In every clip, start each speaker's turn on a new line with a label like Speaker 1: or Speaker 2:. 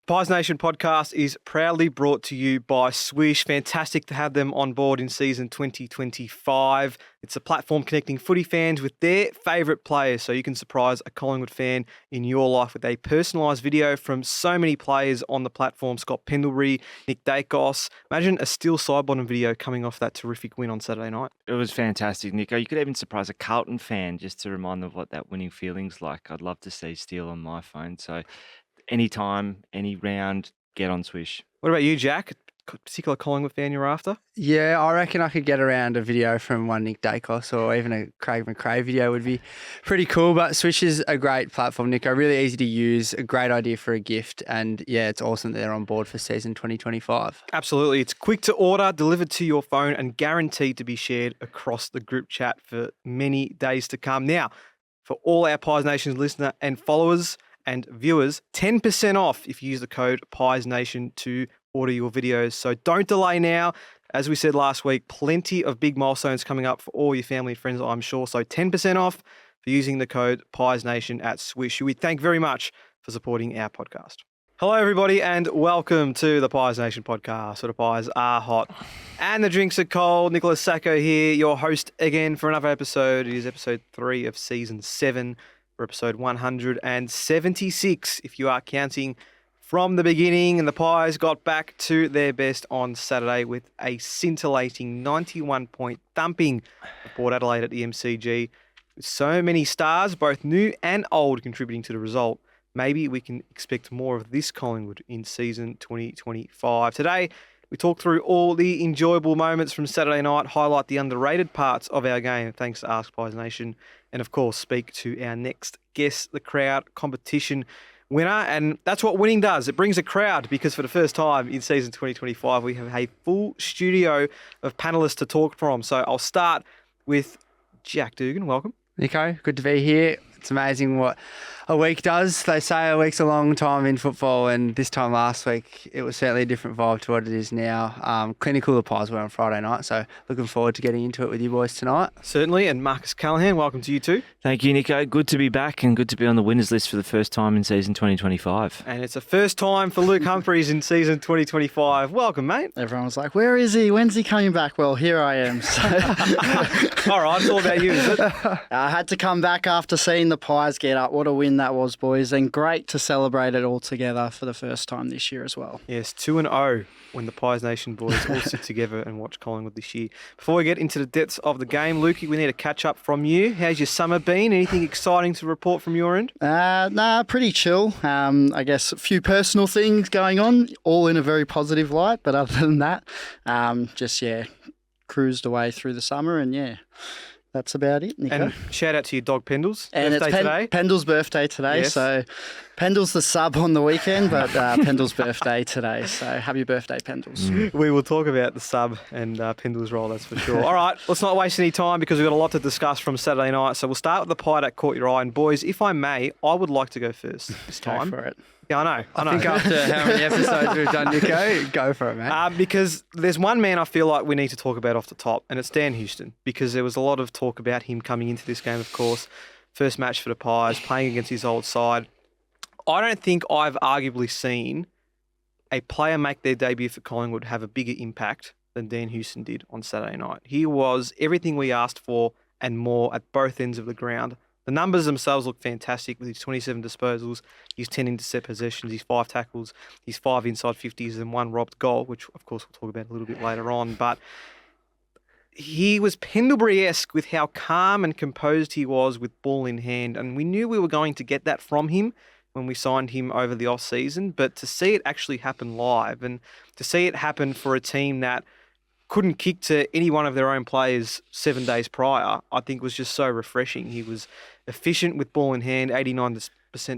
Speaker 1: Pies Nation podcast is proudly brought to you by Swish. Fantastic to have them on board in season 2025. It's a platform connecting footy fans with their favourite players, so you can surprise a Collingwood fan in your life with a personalised video from so many players on the platform. Scott Pendlebury, Nick Daicos. Imagine a still Sidebottom video coming off that terrific win on Saturday night.
Speaker 2: It was fantastic, Nico. You could even surprise a Carlton fan just to remind them of what that winning feeling's like. I'd love to see Steele on my phone. So anytime, any round, get on Swish.
Speaker 1: What about you, Jack? A particular Collingwood fan you're after?
Speaker 3: Yeah, I reckon I could get around a video from one Nick Daicos or even a Craig McRae video would be pretty cool. But Swish is a great platform, Nico. Really easy to use, a great idea for a gift. And yeah, it's awesome that they're on board for season 2025.
Speaker 1: Absolutely. It's quick to order, delivered to your phone, and guaranteed to be shared across the group chat for many days to come. Now, for all our Pies Nation listener and followers and viewers, 10% off if you use the code PiesNation to order your videos. So don't delay now. As we said last week, plenty of big milestones coming up for all your family and friends, I'm sure. So 10% off for using the code PiesNation at Swish, who we thank very much for supporting our podcast. Hello, everybody, and welcome to the Pies Nation podcast, where the pies are hot and the drinks are cold. Nicholas Sacco here, your host again for another episode. It is episode 3 of season 7. For episode 176, if you are counting from the beginning. And the Pies got back to their best on Saturday with a scintillating 91-point thumping of Port Adelaide at the MCG. With so many stars, both new and old, contributing to the result, maybe we can expect more of this Collingwood in season 2025. Today, we talk through all the enjoyable moments from Saturday night, highlight the underrated parts of our game, thanks to AskPiesNation, and of course, speak to our next guest, the crowd competition winner. And that's what winning does. It brings a crowd, because for the first time in season 2025, we have a full studio of panellists to talk from. So I'll start with Jack Dugan. Welcome.
Speaker 3: Nico, good to be here. It's amazing what a week does. They say a week's a long time in football, and this time last week, it was certainly a different vibe to what it is now. Clinical the Pies were on Friday night, so looking forward to getting into it with you boys tonight.
Speaker 1: Certainly, and Marcus Callahan, welcome to you too.
Speaker 2: Thank you, Nico. Good to be back and good to be on the winners list for the first time in season 2025.
Speaker 1: And it's a first time for Luke Humphries in season 2025. Welcome, mate.
Speaker 4: Everyone was like, where is he? When's he coming back? Well, here I am. So
Speaker 1: All right, it's all about you, is it?
Speaker 4: I had to come back after seeing the Pies get up. What a win that was, boys. And great to celebrate it all together for the first time this year as well.
Speaker 1: Yes, 2-0 when the Pies Nation boys all sit together and watch Collingwood this year. Before we get into the depths of the game, Lukey, we need a catch up from you. How's your summer been? Anything exciting to report from your end?
Speaker 4: Pretty chill. I guess a few personal things going on, all in a very positive light. But other than that, cruised away through the summer and that's about it, Nico.
Speaker 1: And shout out to your dog Pendles.
Speaker 4: And
Speaker 1: birthday
Speaker 4: it's
Speaker 1: today.
Speaker 4: Pendle's birthday today,
Speaker 1: Yes.
Speaker 4: so Pendle's the sub on the weekend, but Pendle's birthday today. So happy birthday, Pendles.
Speaker 1: We will talk about the sub and Pendles role, that's for sure. All right, let's not waste any time because we've got a lot to discuss from Saturday night. So we'll start with the pie that caught your eye. And boys, if I may, I would like to go first this time.
Speaker 4: Go for it.
Speaker 1: Yeah, I know.
Speaker 3: I think after how many episodes we've done, Nico, go for it, mate.
Speaker 1: Because there's one man I feel like we need to talk about off the top, and it's Dan Houston, because there was a lot of talk about him coming into this game, of course. First match for the Pies, playing against his old side. I don't think I've arguably seen a player make their debut for Collingwood have a bigger impact than Dan Houston did on Saturday night. He was everything we asked for and more at both ends of the ground. The numbers themselves look fantastic with his 27 disposals, his 10 intercept possessions, his 5 tackles, his 5 inside 50s and 1 robbed goal, which of course we'll talk about a little bit later on. But he was Pendlebury-esque with how calm and composed he was with ball in hand. And we knew we were going to get that from him when we signed him over the off-season. But to see it actually happen live and to see it happen for a team that couldn't kick to any one of their own players 7 days prior, I think was just so refreshing. He was efficient with ball in hand, 89%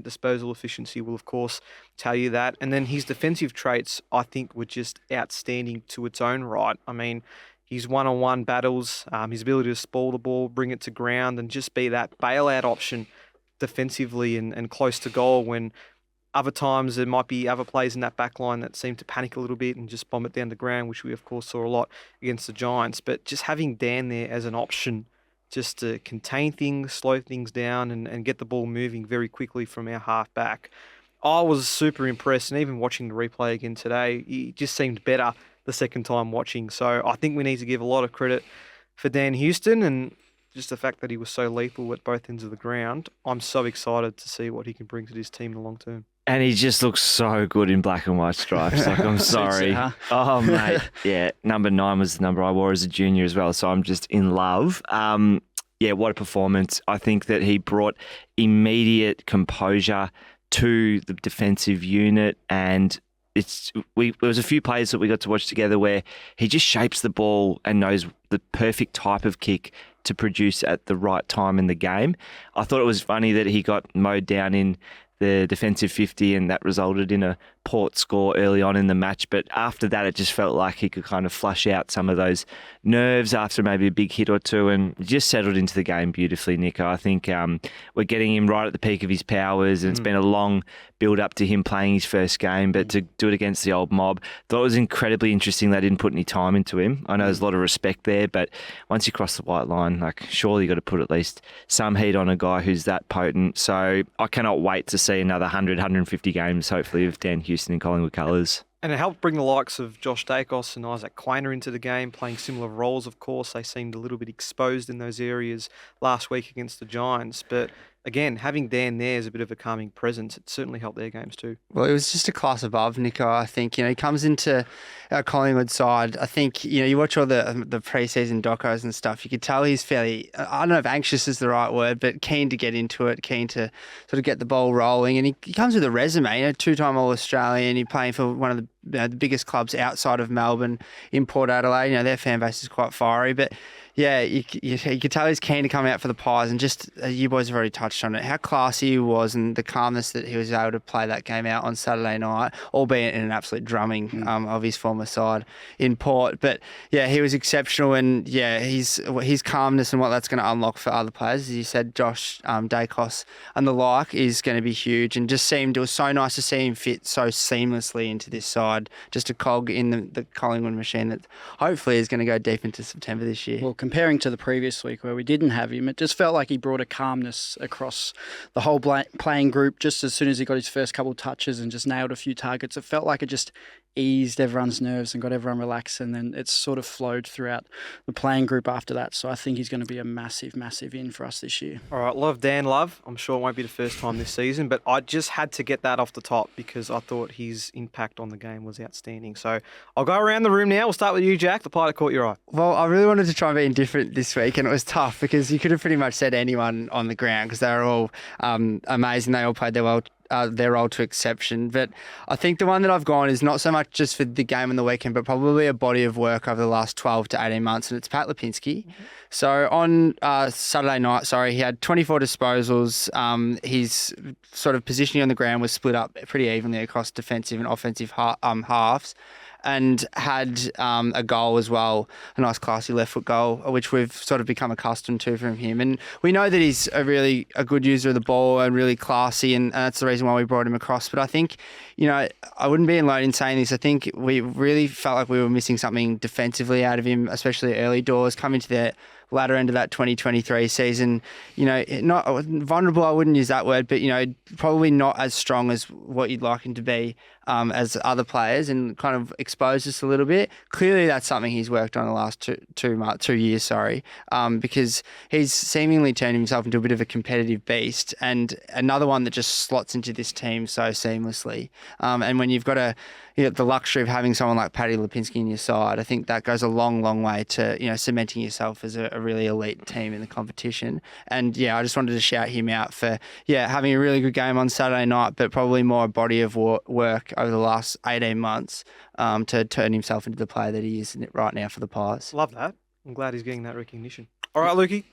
Speaker 1: disposal efficiency will, of course, tell you that. And then his defensive traits, I think, were just outstanding to its own right. I mean, his one-on-one battles, his ability to spoil the ball, bring it to ground, and just be that bailout option defensively and close to goal when other times there might be other players in that back line that seem to panic a little bit and just bomb it down the ground, which we, of course, saw a lot against the Giants. But just having Dan there as an option just to contain things, slow things down and get the ball moving very quickly from our half back I was super impressed, and even watching the replay again today, he just seemed better the second time watching. So I think we need to give a lot of credit for Dan Houston and just the fact that he was so lethal at both ends of the ground. I'm so excited to see what he can bring to this team in the long term.
Speaker 2: And he just looks so good in black and white stripes. Like, I'm sorry. Oh, mate. Yeah, number 9 was the number I wore as a junior as well, so I'm just in love. Yeah, what a performance. I think that he brought immediate composure to the defensive unit, and there was a few plays that we got to watch together where he just shapes the ball and knows the perfect type of kick to produce at the right time in the game. I thought it was funny that he got mowed down in the defensive 50 and that resulted in a Port score early on in the match. But after that, it just felt like he could kind of flush out some of those nerves after maybe a big hit or two and just settled into the game beautifully, Nico. I think we're getting him right at the peak of his powers, and it's been a long build up to him playing his first game, but to do it against the old mob, thought it was incredibly interesting they didn't put any time into him. I know there's a lot of respect there, but once you cross the white line, like, surely you got to put at least some heat on a guy who's that potent. So I cannot wait to see another 100, 150 games, hopefully, of Dan Houston in Collingwood colours.
Speaker 1: And it helped bring the likes of Josh Daicos and Isaac Quainer into the game, playing similar roles, of course. They seemed a little bit exposed in those areas last week against the Giants. But again, having Dan there as a bit of a calming presence, it certainly helped their games too.
Speaker 3: Well, it was just a class above, Nico. I think, he comes into our Collingwood side. I think, you watch all the pre-season docos and stuff, you could tell he's fairly, I don't know if anxious is the right word, but keen to get into it, keen to sort of get the ball rolling. And he comes with a resume, 2-time All-Australian. He's playing for one of the biggest clubs outside of Melbourne in Port Adelaide. Their fan base is quite fiery, but yeah, you could tell he's keen to come out for the Pies, and just, you boys have already touched on it, how classy he was and the calmness that he was able to play that game out on Saturday night, albeit in an absolute drumming of his former side in Port. But yeah, he was exceptional, and yeah, his calmness and what that's going to unlock for other players, as you said, Josh, Daicos and the like, is going to be huge. And just it was so nice to see him fit so seamlessly into this side, just a cog in the Collingwood machine that hopefully is going to go deep into September this year.
Speaker 4: Well, comparing to the previous week where we didn't have him, it just felt like he brought a calmness across the whole playing group just as soon as he got his first couple of touches and just nailed a few targets. It felt like it just eased everyone's nerves and got everyone relaxed, and then it's sort of flowed throughout the playing group after that. So I think he's going to be a massive, massive in for us this year.
Speaker 1: All right, love Dan Love. I'm sure it won't be the first time this season, but I just had to get that off the top because I thought his impact on the game was outstanding. So I'll go around the room now. We'll start with you, Jack, the player that caught your eye.
Speaker 3: Well, I really wanted to try and be indifferent this week, and it was tough because you could have pretty much said anyone on the ground because they were all amazing. They all played their role to exception. But I think the one that I've gone is not so much just for the game on the weekend, but probably a body of work over the last 12 to 18 months, and it's Pat Lipinski. Mm-hmm. So on Saturday night, he had 24 disposals. His sort of positioning on the ground was split up pretty evenly across defensive and offensive halves, and had a goal as well, a nice classy left foot goal, which we've sort of become accustomed to from him. And we know that he's a good user of the ball and really classy, and that's the reason why we brought him across. But I think, I wouldn't be alone in saying this. I think we really felt like we were missing something defensively out of him, especially early doors, coming to the latter end of that 2023 season. Not vulnerable, I wouldn't use that word, but, probably not as strong as what you'd like him to be as other players, and kind of exposed us a little bit. Clearly, that's something he's worked on the last 2 years, because he's seemingly turned himself into a bit of a competitive beast, and another one that just slots into this team so seamlessly. And when you've got the luxury of having someone like Paddy Lipinski in your side, I think that goes a long, long way to cementing yourself as a really elite team in the competition. And yeah, I just wanted to shout him out for having a really good game on Saturday night, but probably more a body of work over the last 18 months to turn himself into the player that he is right now for the Pies.
Speaker 1: Love that. I'm glad he's getting that recognition. All right, Lukey.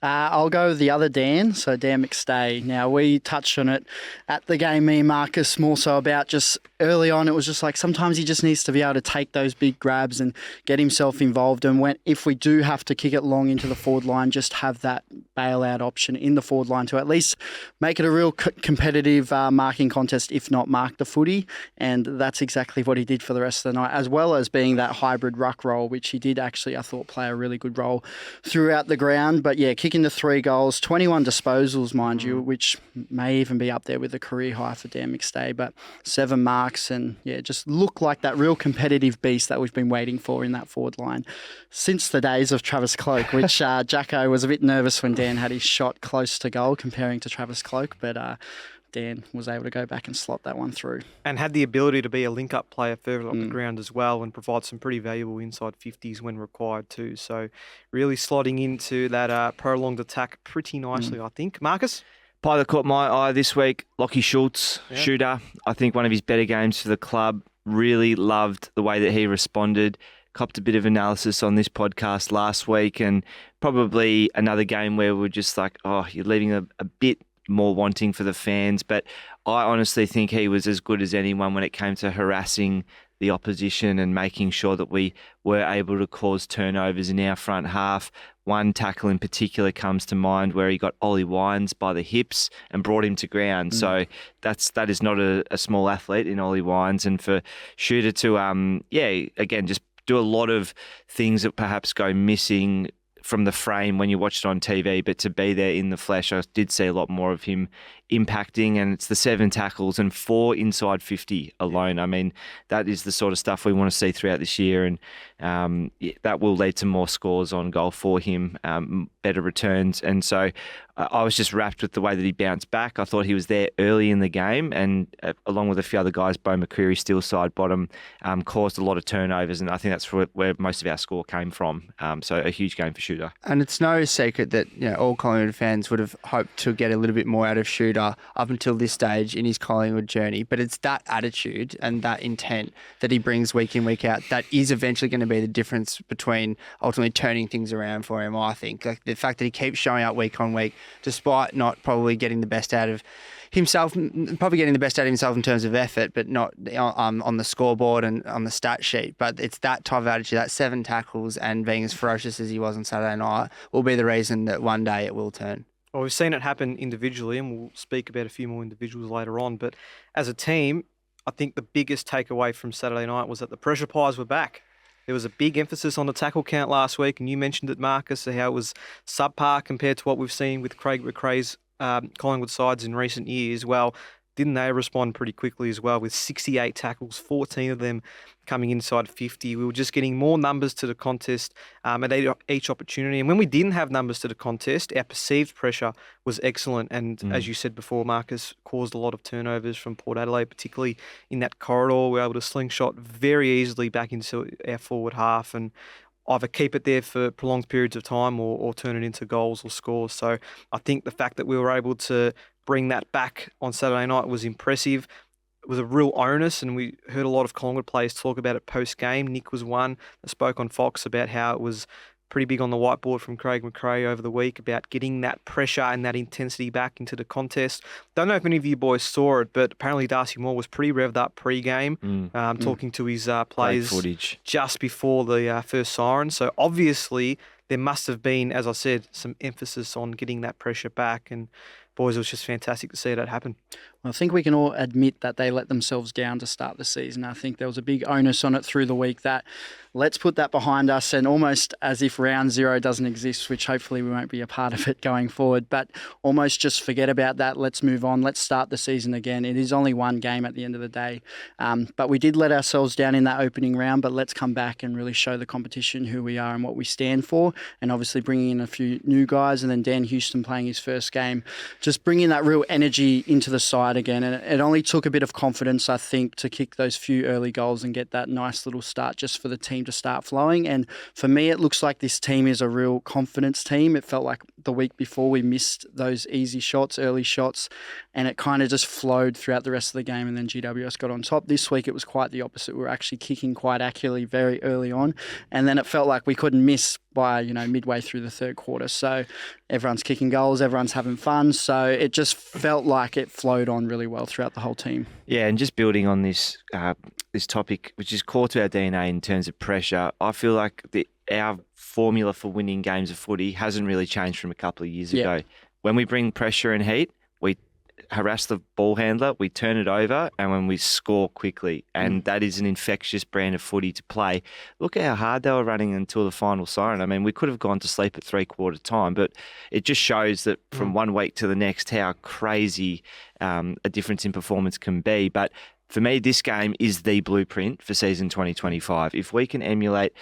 Speaker 4: I'll go with the other Dan, so Dan McStay. Now, we touched on it at the game, me and Marcus, more so about just early on, it was just like sometimes he just needs to be able to take those big grabs and get himself involved. And if we do have to kick it long into the forward line, just have that bailout option in the forward line to at least make it a real competitive marking contest, if not mark the footy. And that's exactly what he did for the rest of the night, as well as being that hybrid ruck role, which he did actually, I thought, play a really good role throughout the ground. But yeah, kicking the 3 goals, 21 disposals, mind you, which may even be up there with the career high for Dan McStay, but 7 marks, and yeah, just looked like that real competitive beast that we've been waiting for in that forward line since the days of Travis Cloke, which Jacko was a bit nervous when Dan had his shot close to goal comparing to Travis Cloke, but Dan was able to go back and slot that one through.
Speaker 1: And had the ability to be a link-up player further up the ground as well, and provide some pretty valuable inside 50s when required too. So really slotting into that prolonged attack pretty nicely, I think. Marcus?
Speaker 2: Player that caught my eye this week, Lachie Schultz, shooter. I think one of his better games for the club. Really loved the way that he responded. Copped a bit of analysis on this podcast last week, and probably another game where we're just like, oh, you're leaving a bit more wanting for the fans. But I honestly think he was as good as anyone when it came to harassing the opposition and making sure that we were able to cause turnovers in our front half. One tackle in particular comes to mind where he got Ollie Wines by the hips and brought him to ground. So that is not a small athlete in Ollie Wines. And for Shooter to, again, just do a lot of things that perhaps go missing from the frame when you watch it on TV, but to be there in the flesh, I did see a lot more of him impacting, and it's the 7 tackles and 4 inside 50 alone. I mean, that is the sort of stuff we want to see throughout this year, and that will lead to more scores on goal for him, better returns. And so I was just wrapped with the way that he bounced back. I thought he was there early in the game, and along with a few other guys, Bo McCreary, still Sidebottom, caused a lot of turnovers, and I think that's where most of our score came from. So a huge game for Shooter.
Speaker 3: And it's no secret that all Collingwood fans would have hoped to get a little bit more out of Shooter up until this stage in his Collingwood journey. But it's that attitude and that intent that he brings week in, week out that is eventually going to be the difference between ultimately turning things around for him, I think. Like the fact that he keeps showing up week on week, despite not probably getting the best out of himself, probably getting the best out of himself in terms of effort, but not on the scoreboard and on the stat sheet. But it's that type of attitude, that 7 tackles and being as ferocious as he was on Saturday night will be the reason that one day it will turn.
Speaker 1: Well, we've seen it happen individually, and we'll speak about a few more individuals later on. But as a team, I think the biggest takeaway from Saturday night was that the pressure pies were back. There was a big emphasis on the tackle count last week, and you mentioned it, Marcus, how it was subpar compared to what we've seen with Craig McRae's Collingwood sides in recent years. Well, didn't they respond pretty quickly as well with 68 tackles, 14 of them coming inside 50. We were just getting more numbers to the contest at each opportunity. And when we didn't have numbers to the contest, our perceived pressure was excellent. And as you said before, Marcus, caused a lot of turnovers from Port Adelaide, particularly in that corridor. We were able to slingshot very easily back into our forward half and either keep it there for prolonged periods of time or turn it into goals or scores. So I think the fact that we were able to bring that back on Saturday night was impressive. It was a real onus, and we heard a lot of Collingwood players talk about it post-game. Nick was one that spoke on Fox about how it was pretty big on the whiteboard from Craig McRae over the week about getting that pressure and that intensity back into the contest. Don't know if any of you boys saw it, but apparently Darcy Moore was pretty revved up pre-game, talking to his players just before the first siren. So obviously there must have been, as I said, some emphasis on getting that pressure back, and boys, it was just fantastic to see that happen.
Speaker 4: Well, I think we can all admit that they let themselves down to start the season. I think there was a big onus on it through the week that let's put that behind us, and almost as if round 0 doesn't exist, which hopefully we won't be a part of it going forward, but almost just forget about that. Let's move on. Let's start the season again. It is only one game at the end of the day. But we did let ourselves down in that opening round, but let's come back and really show the competition who we are and what we stand for, and obviously bringing in a few new guys, and then Dan Houston playing his first game, just bringing that real energy into the side again. And it only took a bit of confidence, I think, to kick those few early goals and get that nice little start just for the team to start flowing. And for me, it looks like this team is a real confidence team. It felt like the week before we missed those easy shots, early shots, and it kind of just flowed throughout the rest of the game, and then GWS got on top. This week it was quite the opposite. We were actually kicking quite accurately very early on, and then it felt like we couldn't miss by midway through the third quarter. So everyone's kicking goals, everyone's having fun. So it just felt like it flowed on really well throughout the whole team.
Speaker 2: Yeah, and just building on this this topic, which is core to our DNA in terms of pressure, I feel like our formula for winning games of footy hasn't really changed from a couple of years ago. When we bring pressure and heat, we harass the ball handler, we turn it over, and when we score quickly. And that is an infectious brand of footy to play. Look at how hard they were running until the final siren. I mean, we could have gone to sleep at 3/4 time, but it just shows that from one week to the next how crazy a difference in performance can be. But for me, this game is the blueprint for season 2025. If we can emulate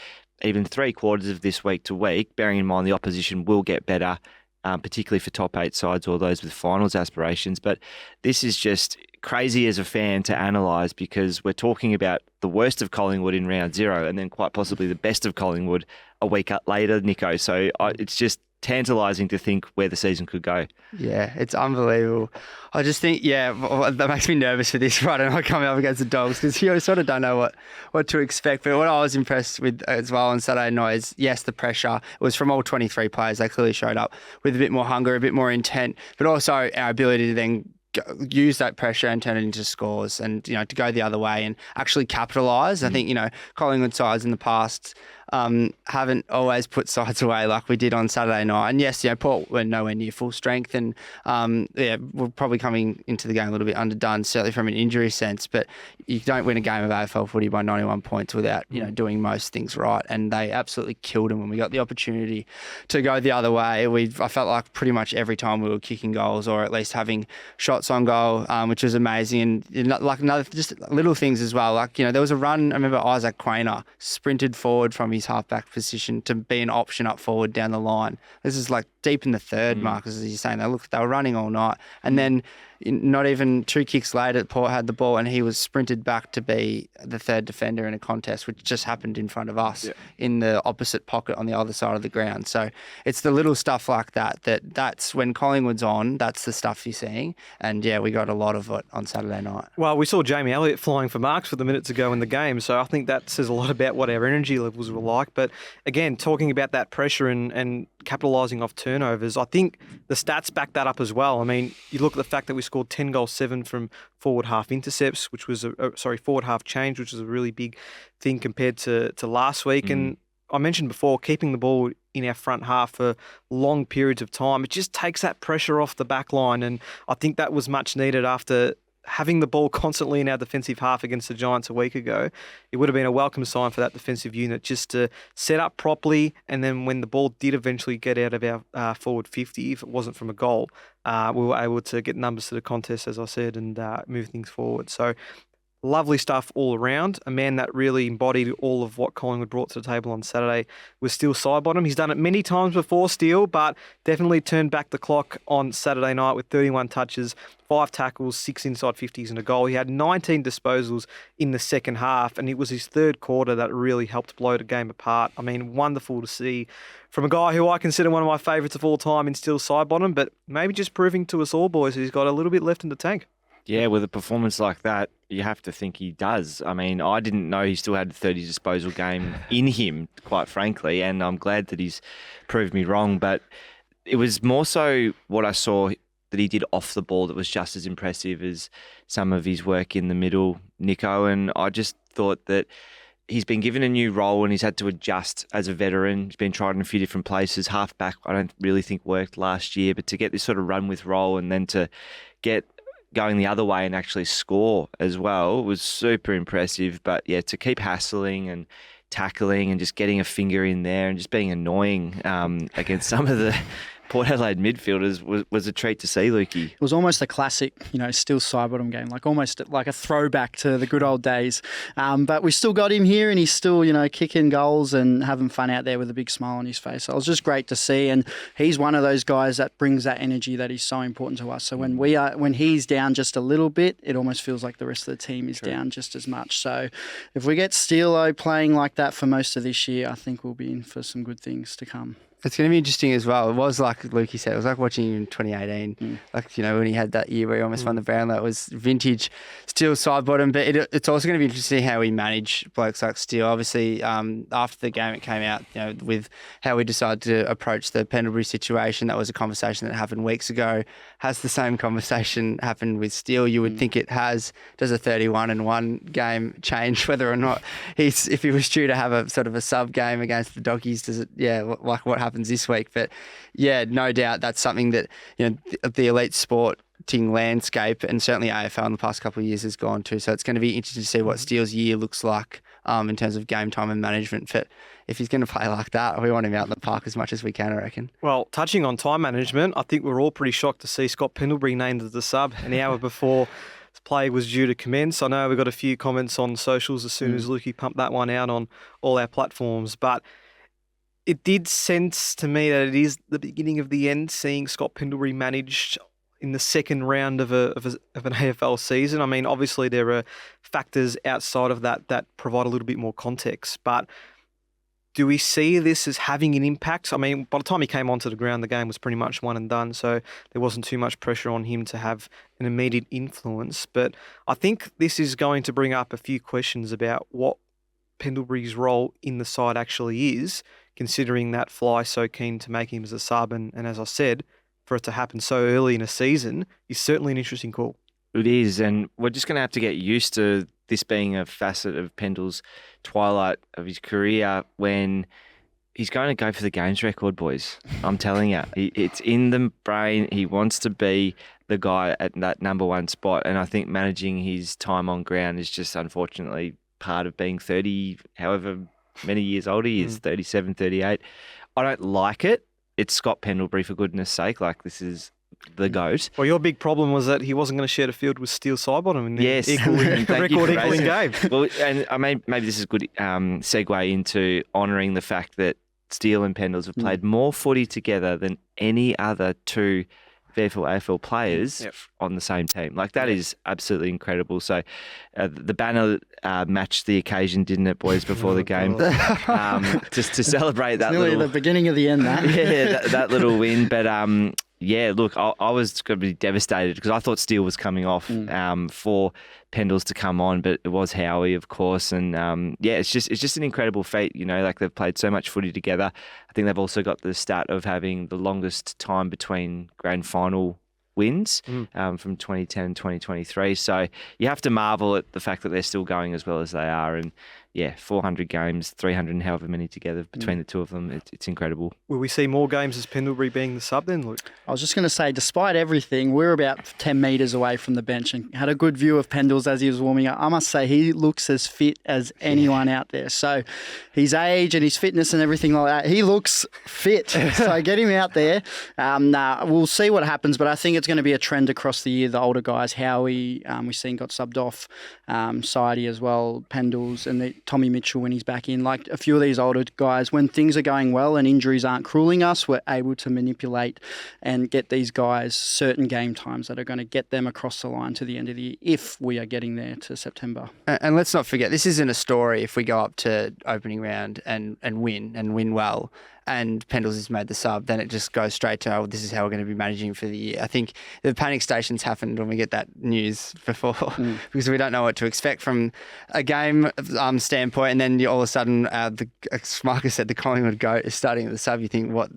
Speaker 2: even 3/4 of this week to week, bearing in mind the opposition will get better, particularly for top 8 sides or those with finals aspirations. But this is just crazy as a fan to analyse, because we're talking about the worst of Collingwood in round 0 and then quite possibly the best of Collingwood a week later, Nico. So it's just tantalising to think where the season could go.
Speaker 3: Yeah, it's unbelievable. I just think, that makes me nervous for this Friday night coming up against the Dogs, because you sort of don't know what to expect. But what I was impressed with as well on Saturday night is, yes, the pressure. It was from all 23 players. They clearly showed up with a bit more hunger, a bit more intent, but also our ability to then use that pressure and turn it into scores, and to go the other way and actually capitalise. I think Collingwood sides in the past haven't always put sides away like we did on Saturday night. And yes, Port were nowhere near full strength, and we're probably coming into the game a little bit underdone, certainly from an injury sense. But you don't win a game of AFL footy by 91 points without doing most things right, and they absolutely killed them when we got the opportunity to go the other way. I felt like pretty much every time we were kicking goals, or at least having shots on goal, which was amazing. And like another just little things as well. Like there was a run. I remember Isaac Quainer sprinted forward from his halfback position to be an option up forward down the line. This is like deep in the third, Marcus, as you're saying. They were running all night, and then not even 2 kicks later, Port had the ball and he was sprinted back to be the third defender in a contest, which just happened in front of us in the opposite pocket on the other side of the ground. So it's the little stuff like that's when Collingwood's on, that's the stuff you're seeing. And we got a lot of it on Saturday night.
Speaker 1: Well, we saw Jamie Elliott flying for marks for the minutes ago in the game, so I think that says a lot about what our energy levels were like. But again, talking about that pressure and capitalising off turnovers, I think the stats back that up as well. I mean, you look at the fact that we scored 10 goals, 7 from forward half intercepts, which was forward half change, which is a really big thing compared to last week. And I mentioned before, keeping the ball in our front half for long periods of time, it just takes that pressure off the back line. And I think that was much needed after having the ball constantly in our defensive half against the Giants a week ago. It would have been a welcome sign for that defensive unit just to set up properly, and then when the ball did eventually get out of our forward 50, if it wasn't from a goal, we were able to get numbers to the contest, as I said, and move things forward. So lovely stuff all around. A man that really embodied all of what Collingwood brought to the table on Saturday was Steele Sidebottom. He's done it many times before, Steele, but definitely turned back the clock on Saturday night with 31 touches, 5 tackles, 6 inside 50s and a goal. He had 19 disposals in the second half, and it was his third quarter that really helped blow the game apart. I mean, wonderful to see from a guy who I consider one of my favourites of all time in Steele Sidebottom, but maybe just proving to us all, boys, he's got a little bit left in the tank.
Speaker 2: Yeah, with a performance like that, you have to think he does. I mean, I didn't know he still had a 30 disposal game in him, quite frankly, and I'm glad that he's proved me wrong. But it was more so what I saw that he did off the ball that was just as impressive as some of his work in the middle, Nico. And I just thought that he's been given a new role and he's had to adjust as a veteran. He's been tried in a few different places. Halfback, I don't really think worked last year, but to get this sort of run with role and then to get going the other way and actually score as well was super impressive. But yeah, to keep hassling and tackling and just getting a finger in there and just being annoying against some of the Port Adelaide midfielders was a treat to see, Lukey.
Speaker 4: It was almost a classic, Steele Sidebottom game, almost like a throwback to the good old days. But we still got him here, and he's still, kicking goals and having fun out there with a big smile on his face. So it was just great to see, and he's one of those guys that brings that energy that is so important to us. So when he's down just a little bit, it almost feels like the rest of the team is down just as much. So if we get Steele playing like that for most of this year, I think we'll be in for some good things to come.
Speaker 3: It's going to be interesting as well. It was like Lukey said, it was like watching him in 2018. Like, when he had that year where he almost won the Brownlow. It was vintage Steele Sidebottom, but it's also going to be interesting how we manage blokes like Steele. Obviously, after the game it came out, with how we decided to approach the Pendlebury situation, that was a conversation that happened weeks ago. Has the same conversation happened with Steele? You would think it has. Does a 31-1 game change whether or not if he was due to have a sort of a sub game against the Doggies? Does it, like what happens this week? But no doubt that's something that the elite sporting landscape and certainly AFL in the past couple of years has gone to. So it's going to be interesting to see what Steele's year looks like in terms of game time and management. But if he's going to play like that, we want him out in the park as much as we can, I reckon.
Speaker 1: Well, touching on time management, I think we're all pretty shocked to see Scott Pendlebury named as the sub an hour before play was due to commence. I know we got a few comments on socials as soon as Lukey pumped that one out on all our platforms, but it did sense to me that it is the beginning of the end, seeing Scott Pendlebury managed in the second round of an AFL season. I mean, obviously there are factors outside of that provide a little bit more context, but do we see this as having an impact? I mean, by the time he came onto the ground, the game was pretty much one and done, so there wasn't too much pressure on him to have an immediate influence. But I think this is going to bring up a few questions about what Pendlebury's role in the side actually is, considering that Fly so keen to make him as a sub. And as I said, for it to happen so early in a season is certainly an interesting call.
Speaker 2: It is, and we're just going to have to get used to this being a facet of Pendle's twilight of his career when he's going to go for the games record, boys. I'm telling you, it's in the brain. He wants to be the guy at that number one spot, and I think managing his time on ground is just unfortunately part of being 30, however many years older he is, 37, 38. I don't like it. It's Scott Pendlebury, for goodness sake. Like, this is the GOAT.
Speaker 1: Well, your big problem was that he wasn't going to share the field with Steele Sidebottom in the
Speaker 2: yes.
Speaker 1: record equaling game.
Speaker 2: Well, and I mean, maybe this is a good segue into honouring the fact that Steele and Pendles have played more footy together than any other two VFL AFL players on the same team. Like, that is absolutely incredible. So the banner matched the occasion, didn't it, boys, before the game? Just to celebrate that
Speaker 4: little... the beginning of the end, that.
Speaker 2: that little win. But yeah, look, I was going to be devastated because I thought Steele was coming off for Pendles to come on, but it was Howie, of course. And yeah, it's just an incredible feat, like they've played so much footy together. I think they've also got the stat of having the longest time between grand final wins from 2010 and 2023. So you have to marvel at the fact that they're still going as well as they are. And yeah, 400 games, 300 and however many together between the two of them. It's incredible.
Speaker 1: Will we see more games as Pendlebury being the sub then, Luke?
Speaker 4: I was just going to say, despite everything, we're about 10 metres away from the bench and had a good view of Pendles as he was warming up. I must say, he looks as fit as anyone out there. So his age and his fitness and everything like that, he looks fit. So get him out there. We'll see what happens, but I think it's going to be a trend across the year. The older guys, Howie, we've seen got subbed off, Sidey as well, Pendles, and Tommy Mitchell when he's back in. Like a few of these older guys, when things are going well and injuries aren't crueling us, we're able to manipulate and get these guys certain game times that are going to get them across the line to the end of the year if we are getting there to September.
Speaker 3: And let's not forget, this isn't a story if we go up to opening round and win well, and Pendles has made the sub, then it just goes straight to, this is how we're going to be managing for the year. I think the panic stations happened when we get that news before because we don't know what to expect from a game standpoint, and then all of a sudden, as Marcus said, the Collingwood GOAT is starting at the sub. You think, what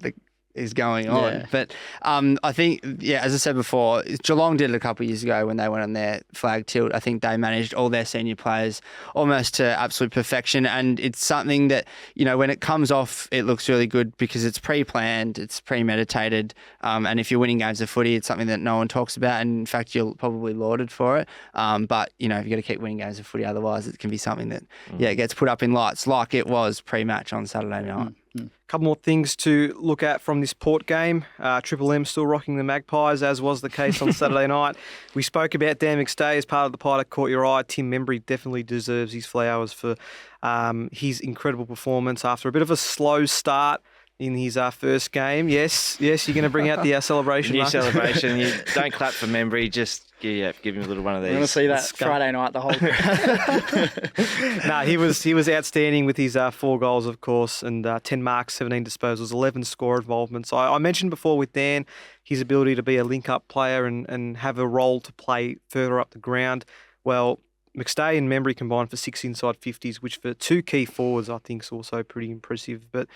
Speaker 3: is going on?
Speaker 4: Yeah.
Speaker 3: But I think, as I said before, Geelong did it a couple of years ago when they went on their flag tilt. I think they managed all their senior players almost to absolute perfection, and it's something that, when it comes off, it looks really good because it's pre-planned, it's premeditated, and if you're winning games of footy, it's something that no one talks about, and in fact, you're probably lauded for it. But, you've got to keep winning games of footy, otherwise it can be something that, it gets put up in lights like it was pre-match on Saturday night.
Speaker 1: A couple more things to look at from this Port game. Triple M still rocking the Magpies, as was the case on Saturday night. We spoke about Dan McStay as part of the pie that caught your eye. Tim Membry definitely deserves his flowers for his incredible performance after a bit of a slow start. in his first game. Yes, you're going to bring out the celebration.
Speaker 2: New
Speaker 1: Marcus?
Speaker 2: celebration. You don't clap for Membry, just give him a little one of these.
Speaker 4: I want to see that Friday night, the whole
Speaker 1: No, he was outstanding with his 4 goals, of course, and 10 marks, 17 disposals, 11 score involvements. I mentioned before with Dan his ability to be a link-up player and have a role to play further up the ground. Well, McStay and Membry combined for 6 inside 50s, which for 2 key forwards I think is also pretty impressive. But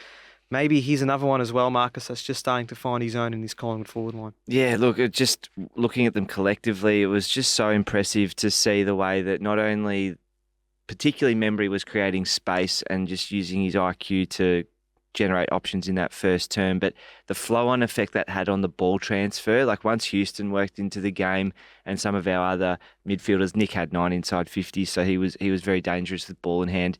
Speaker 1: maybe here's another one as well, Marcus, that's just starting to find his own in this Collingwood forward line.
Speaker 2: Yeah, look, just looking at them collectively, it was just so impressive to see the way that not only particularly Membry was creating space and just using his IQ to generate options in that first term, but the flow-on effect that had on the ball transfer, like once Houston worked into the game and some of our other midfielders, Nick had 9 inside 50, so he was very dangerous with ball in hand,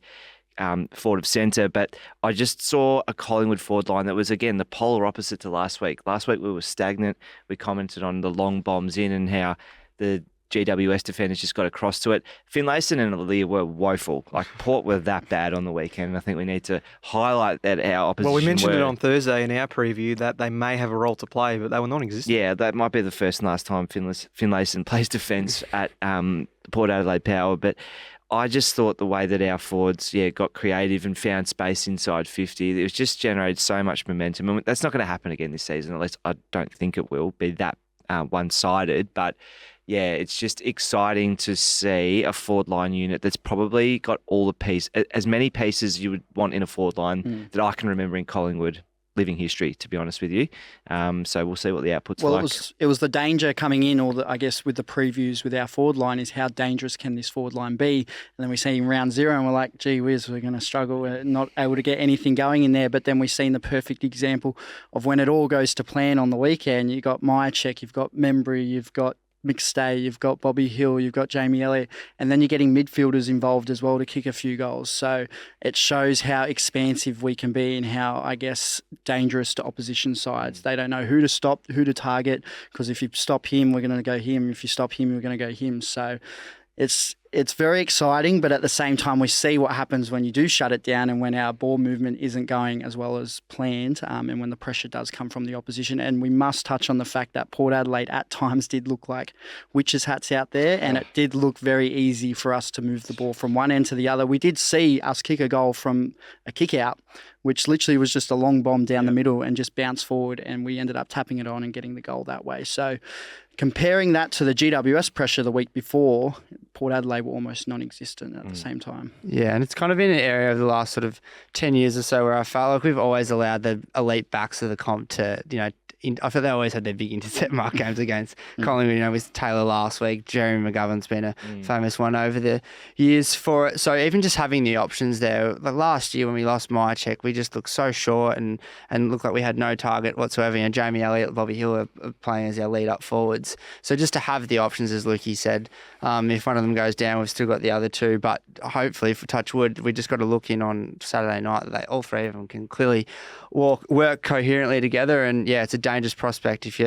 Speaker 2: forward of centre. But I just saw a Collingwood forward line that was, again, the polar opposite to last week. Last week we were stagnant. We commented on the long bombs in and how the GWS defenders just got across to it. Finlayson and Lear were woeful. Like, Port were that bad on the weekend, and I think we need to highlight that our opposition.
Speaker 1: Well, we mentioned it on Thursday in our preview that they may have a role to play, but they were non-existent.
Speaker 2: Yeah, that might be the first and last time Finlayson plays defence at Port Adelaide Power, but I just thought the way that our forwards, got creative and found space inside 50, it was just generated so much momentum. And that's not going to happen again this season, at least I don't think it will be that one-sided, but yeah, it's just exciting to see a forward line unit that's probably got all the pieces, as many pieces you would want in a forward line that I can remember in Collingwood living history, to be honest with you. So we'll see what the output's like.
Speaker 4: Well, it was the danger coming in, I guess with the previews with our forward line, is how dangerous can this forward line be? And then we see in round 0 and we're like, gee whiz, we're going to struggle. We're not able to get anything going in there. But then we've seen the perfect example of when it all goes to plan on the weekend. You've got Myercheck, you've got Membry, you've got McStay, you've got Bobby Hill, you've got Jamie Elliott, and then you're getting midfielders involved as well to kick a few goals. So it shows how expansive we can be and how, I guess, dangerous to opposition sides. They don't know who to stop, who to target, because if you stop him, we're going to go him. If you stop him, we're going to go him. So it's very exciting, but at the same time, we see what happens when you do shut it down and when our ball movement isn't going as well as planned, and when the pressure does come from the opposition. And we must touch on the fact that Port Adelaide at times did look like witches' hats out there, and it did look very easy for us to move the ball from one end to the other. We did see us kick a goal from a kick out, which literally was just a long bomb down the middle and just bounced forward, and we ended up tapping it on and getting the goal that way. So comparing that to the GWS pressure the week before, Port Adelaide were almost non-existent at the same time.
Speaker 3: Yeah, and it's kind of been an area of the last sort of 10 years or so where I felt like we've always allowed the elite backs of the comp to, I feel they always had their big intercept mark games against Collingwood, with Taylor last week. Jeremy McGovern's been a famous one over the years for it. So even just having the options there, like last year when we lost Myercheck, we just looked so short and looked like we had no target whatsoever. Jamie Elliott, Bobby Hill are playing as our lead up forwards. So just to have the options, as Lukey said, if one of them goes down, we've still got the other two. But hopefully, for touch wood, we just got to look in on Saturday night that all three of them can clearly work coherently together. And yeah, it's a dangerous prospect if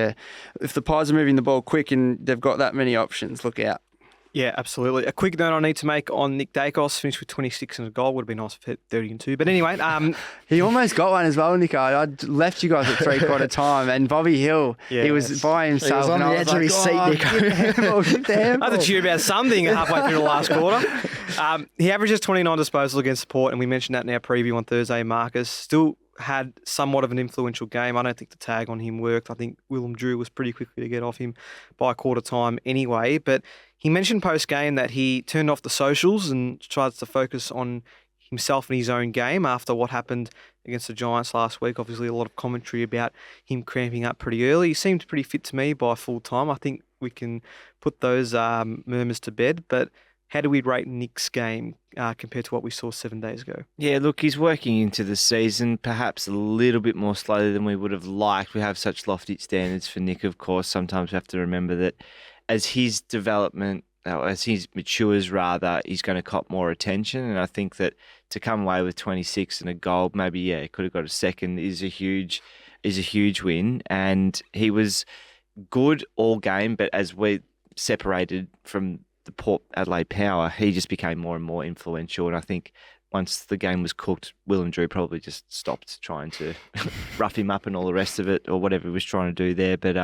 Speaker 3: the Pies are moving the ball quick and they've got that many options. Look out.
Speaker 1: Yeah, absolutely. A quick note I need to make on Nick Daicos, finished with 26 and a goal. Would have been nice if he had 30 and 2. But anyway.
Speaker 3: He almost got one as well, Nico. I left you guys at 3/4 time. And Bobby Hill, he was by himself.
Speaker 4: He was on the edge of his seat, Nico.
Speaker 1: I had to cheer about something halfway through the last quarter. He averages 29 disposals against Port, and we mentioned that in our preview on Thursday, Marcus. Still had somewhat of an influential game. I don't think the tag on him worked. I think Willem Drew was pretty quickly to get off him by quarter time anyway. But he mentioned post-game that he turned off the socials and tried to focus on himself and his own game after what happened against the Giants last week. Obviously, a lot of commentary about him cramping up pretty early. He seemed pretty fit to me by full time. I think we can put those murmurs to bed. But how do we rate Nick's game compared to what we saw 7 days ago?
Speaker 2: Yeah, look, he's working into the season perhaps a little bit more slowly than we would have liked. We have such lofty standards for Nick, of course. Sometimes we have to remember that as his development, as he matures rather, he's going to cop more attention. And I think that to come away with 26 and a goal, maybe, could have got a second, is a huge win. And he was good all game, but as we separated from the Port Adelaide Power, he just became more and more influential. And I think once the game was cooked, Will and Drew probably just stopped trying to rough him up and all the rest of it, or whatever he was trying to do there. But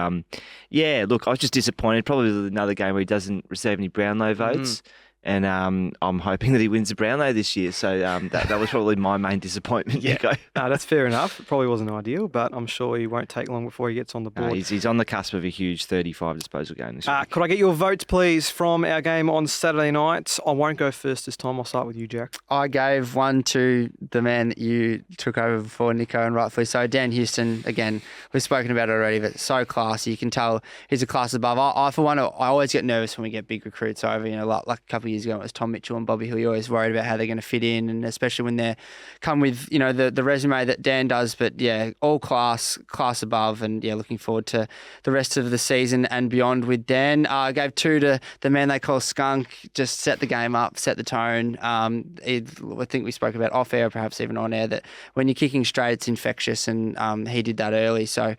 Speaker 2: yeah, look, I was just disappointed. Probably another game where he doesn't receive any Brownlow votes. And I'm hoping that he wins the Brownlow this year. So that was probably my main disappointment, Nico.
Speaker 1: No, that's fair enough. It probably wasn't ideal, but I'm sure he won't take long before he gets on the board.
Speaker 2: He's on the cusp of a huge 35 disposal game this week.
Speaker 1: Could I get your votes, please, from our game on Saturday night? I won't go first this time. I'll start with you, Jack.
Speaker 3: I gave one to the man that you took over before, Nico, and rightfully so. Dan Houston, again, we've spoken about it already, but so classy. You can tell he's a class above. I for one, I always get nervous when we get big recruits over. Like a couple of years ago, it was Tom Mitchell and Bobby Hill. You're always worried about how they're going to fit in, and especially when they come with, the resume that Dan does. But yeah, all class above, and yeah, looking forward to the rest of the season and beyond with Dan. I gave 2 to the man they call Skunk. Just set the game up, set the tone. I think we spoke about off air, perhaps even on air, that when you're kicking straight, it's infectious, and he did that early. So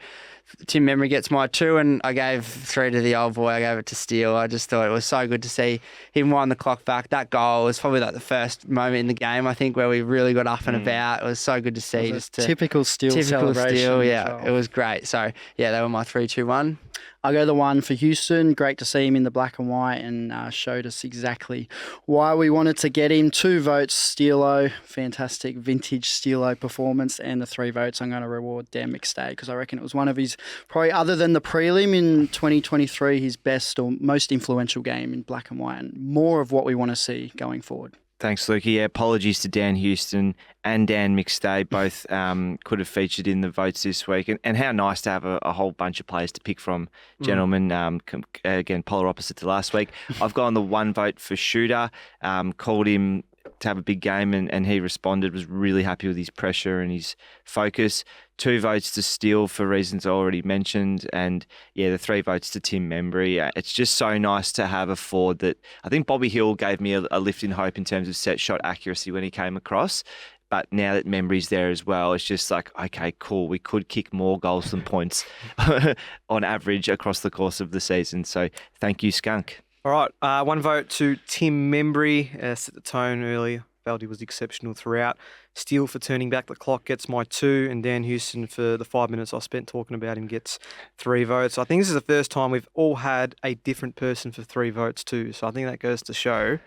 Speaker 3: Tim Memory gets my 2, and I gave 3 to the old boy. I gave it to Steele. I just thought it was so good to see him wind the clock back. That goal was probably like the first moment in the game, I think, where we really got up and about. It was so good to see.
Speaker 4: Typical Steele celebration.
Speaker 3: Yeah, it was great. So yeah, they were my 3, 2, 1.
Speaker 4: I'll go the 1 for Houston. Great to see him in the black and white, and showed us exactly why we wanted to get him. 2 votes, Steelo. Fantastic vintage Steelo performance. And the 3 votes, I'm going to reward Dan McStay, because I reckon it was one of his, probably other than the prelim in 2023, his best or most influential game in black and white, and more of what we want to see going forward.
Speaker 2: Thanks, Lukey. Yeah, apologies to Dan Houston and Dan McStay. Both could have featured in the votes this week. And how nice to have a whole bunch of players to pick from, gentlemen. Again, polar opposite to last week. I've gone the 1 vote for Shooter. Called him to have a big game, and he responded, was really happy with his pressure and his focus. 2 votes to Steele for reasons I already mentioned, and yeah, the 3 votes to Tim Membry. It's just so nice to have a forward that I think Bobby Hill gave me a lift in hope in terms of set shot accuracy when he came across. But now that Membry's there as well, it's just like, okay, cool. We could kick more goals than points on average across the course of the season. So thank you, Skunk.
Speaker 1: All right, 1 vote to Tim Membry. Set the tone early. Felt he was exceptional throughout. Steele for turning back the clock gets my 2, and Dan Houston for the 5 minutes I spent talking about him gets 3 votes. I think this is the first time we've all had a different person for 3 votes too. So I think that goes to show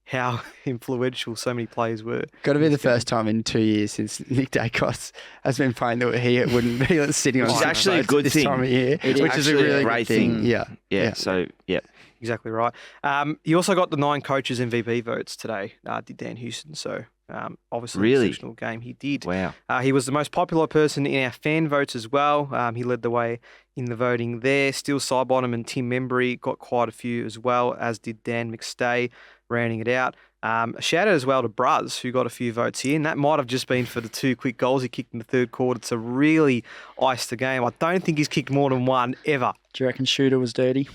Speaker 1: how influential so many players were.
Speaker 3: Got to be the first time in 2 years since Nick Daicos has been playing that he wouldn't be sitting on.
Speaker 2: Which is actually a good
Speaker 3: this
Speaker 2: thing.
Speaker 3: Time of year, which is a really
Speaker 2: great
Speaker 3: good thing. Yeah.
Speaker 2: So yeah.
Speaker 1: Exactly right. He also got the 9 coaches MVP votes today, did Dan Houston. So obviously an exceptional game. He did.
Speaker 2: Wow.
Speaker 1: He was the most popular person in our fan votes as well. He led the way in the voting there. Still Sidebottom and Tim Membry got quite a few as well, as did Dan McStay, rounding it out. A shout out as well to Bruz, who got a few votes here, and that might have just been for the 2 quick goals he kicked in the third quarter to really ice the game. I don't think he's kicked more than 1 ever.
Speaker 4: Do you reckon Shooter was dirty?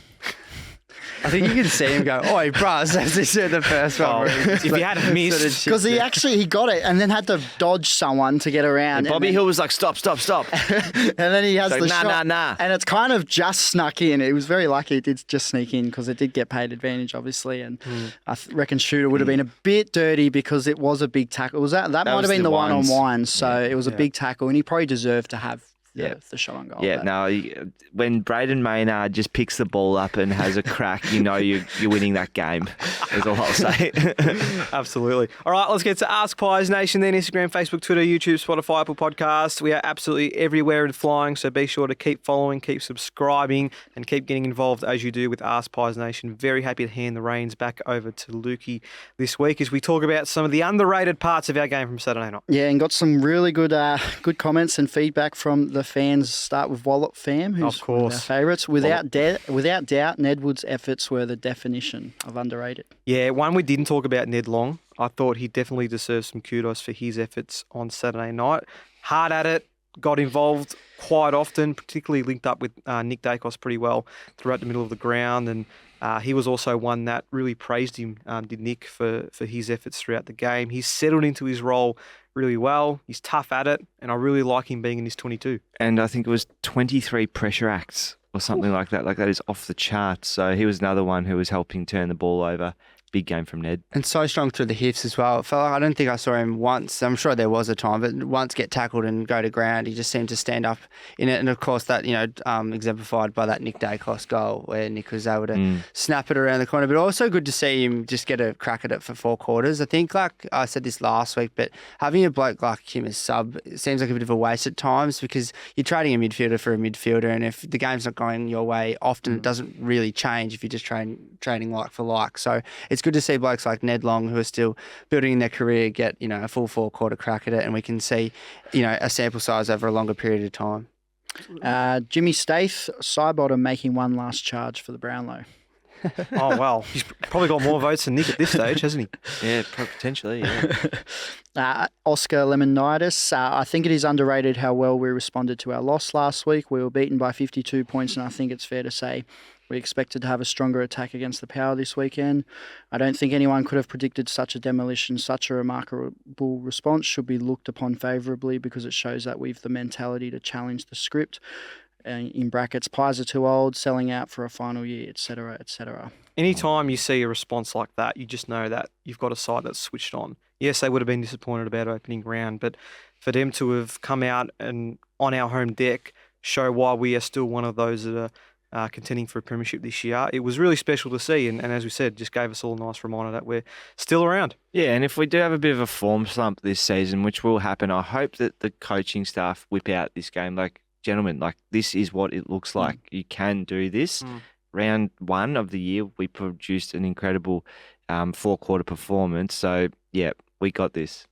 Speaker 3: I think you can see him go, "Oi, Bruz," as he said the first one.
Speaker 1: If he had missed.
Speaker 4: Because he got it and then had to dodge someone to get around.
Speaker 2: And Bobby Hill was like, stop.
Speaker 4: And then he has the shot.
Speaker 2: Nah.
Speaker 4: And it's kind of just snuck in. It was very lucky it did just sneak in, because it did get paid advantage, obviously. And I reckon Shooter would have been a bit dirty, because it was a big tackle. That might have been the one-on-one. So it was a big tackle, and he probably deserved to have the shot on goal.
Speaker 2: Yeah, when Braden Maynard just picks the ball up and has a crack, you're winning that game. That's all I'll say.
Speaker 1: Absolutely. All right, let's get to Ask Pies Nation then. Instagram, Facebook, Twitter, YouTube, Spotify, Apple Podcasts. We are absolutely everywhere and flying, so be sure to keep following, keep subscribing, and keep getting involved as you do with Ask Pies Nation. Very happy to hand the reins back over to Lukey this week as we talk about some of the underrated parts of our game from Saturday night.
Speaker 4: Yeah, and got some really good comments and feedback from the fans. Start with Wallop Fam, who's one of our favourites. Without doubt, Ned Wood's efforts were the definition of underrated.
Speaker 1: Yeah, one we didn't talk about, Ned Long. I thought he definitely deserves some kudos for his efforts on Saturday night. Hard at it, got involved quite often, particularly linked up with Nick Daicos pretty well throughout the middle of the ground, and he was also one that really praised him, did Nick, for his efforts throughout the game. He's settled into his role really well. He's tough at it, and I really like him being in his 22.
Speaker 2: And I think it was 23 pressure acts or something like that. Like, that is off the charts. So he was another one who was helping turn the ball over big game from Ned.
Speaker 3: And so strong through the hips as well. It felt like I don't think I saw him once. I'm sure there was a time, but once get tackled and go to ground, he just seemed to stand up in it. And of course, that exemplified by that Nick Daicos goal where Nick was able to snap it around the corner. But also good to see him just get a crack at it for 4 quarters. I think, like I said this last week, but having a bloke like him as sub seems like a bit of a waste at times because you're trading a midfielder for a midfielder, and if the game's not going your way, often it doesn't really change if you're just trading like for like. So it's good to see blokes like Ned Long, who are still building their career, get a full 4-quarter crack at it, and we can see a sample size over a longer period of time.
Speaker 4: Jimmy Staith, Sidebottom making one last charge for the Brownlow.
Speaker 1: Oh, wow. He's probably got more votes than Nick at this stage, hasn't he?
Speaker 2: Yeah, potentially, yeah.
Speaker 4: Oscar Lemonitis, I think it is underrated how well we responded to our loss last week. We were beaten by 52 points, and I think it's fair to say we expected to have a stronger attack against the Power this weekend. I don't think anyone could have predicted such a demolition. Such a remarkable response should be looked upon favourably because it shows that we've the mentality to challenge the script. In brackets, pies are too old, selling out for a final year, etc., etc.
Speaker 1: Anytime you see a response like that, you just know that you've got a side that's switched on. Yes, they would have been disappointed about opening round, but for them to have come out and on our home deck show why we are still one of those that are contending for a premiership this year, it was really special to see. And as we said, just gave us all a nice reminder that we're still around.
Speaker 2: Yeah, and if we do have a bit of a form slump this season, which will happen, I hope that the coaching staff whip out this game. Like, gentlemen, this is what it looks like. You can do this. Round 1 of the year, we produced an incredible 4-quarter performance. So, yeah, we got this.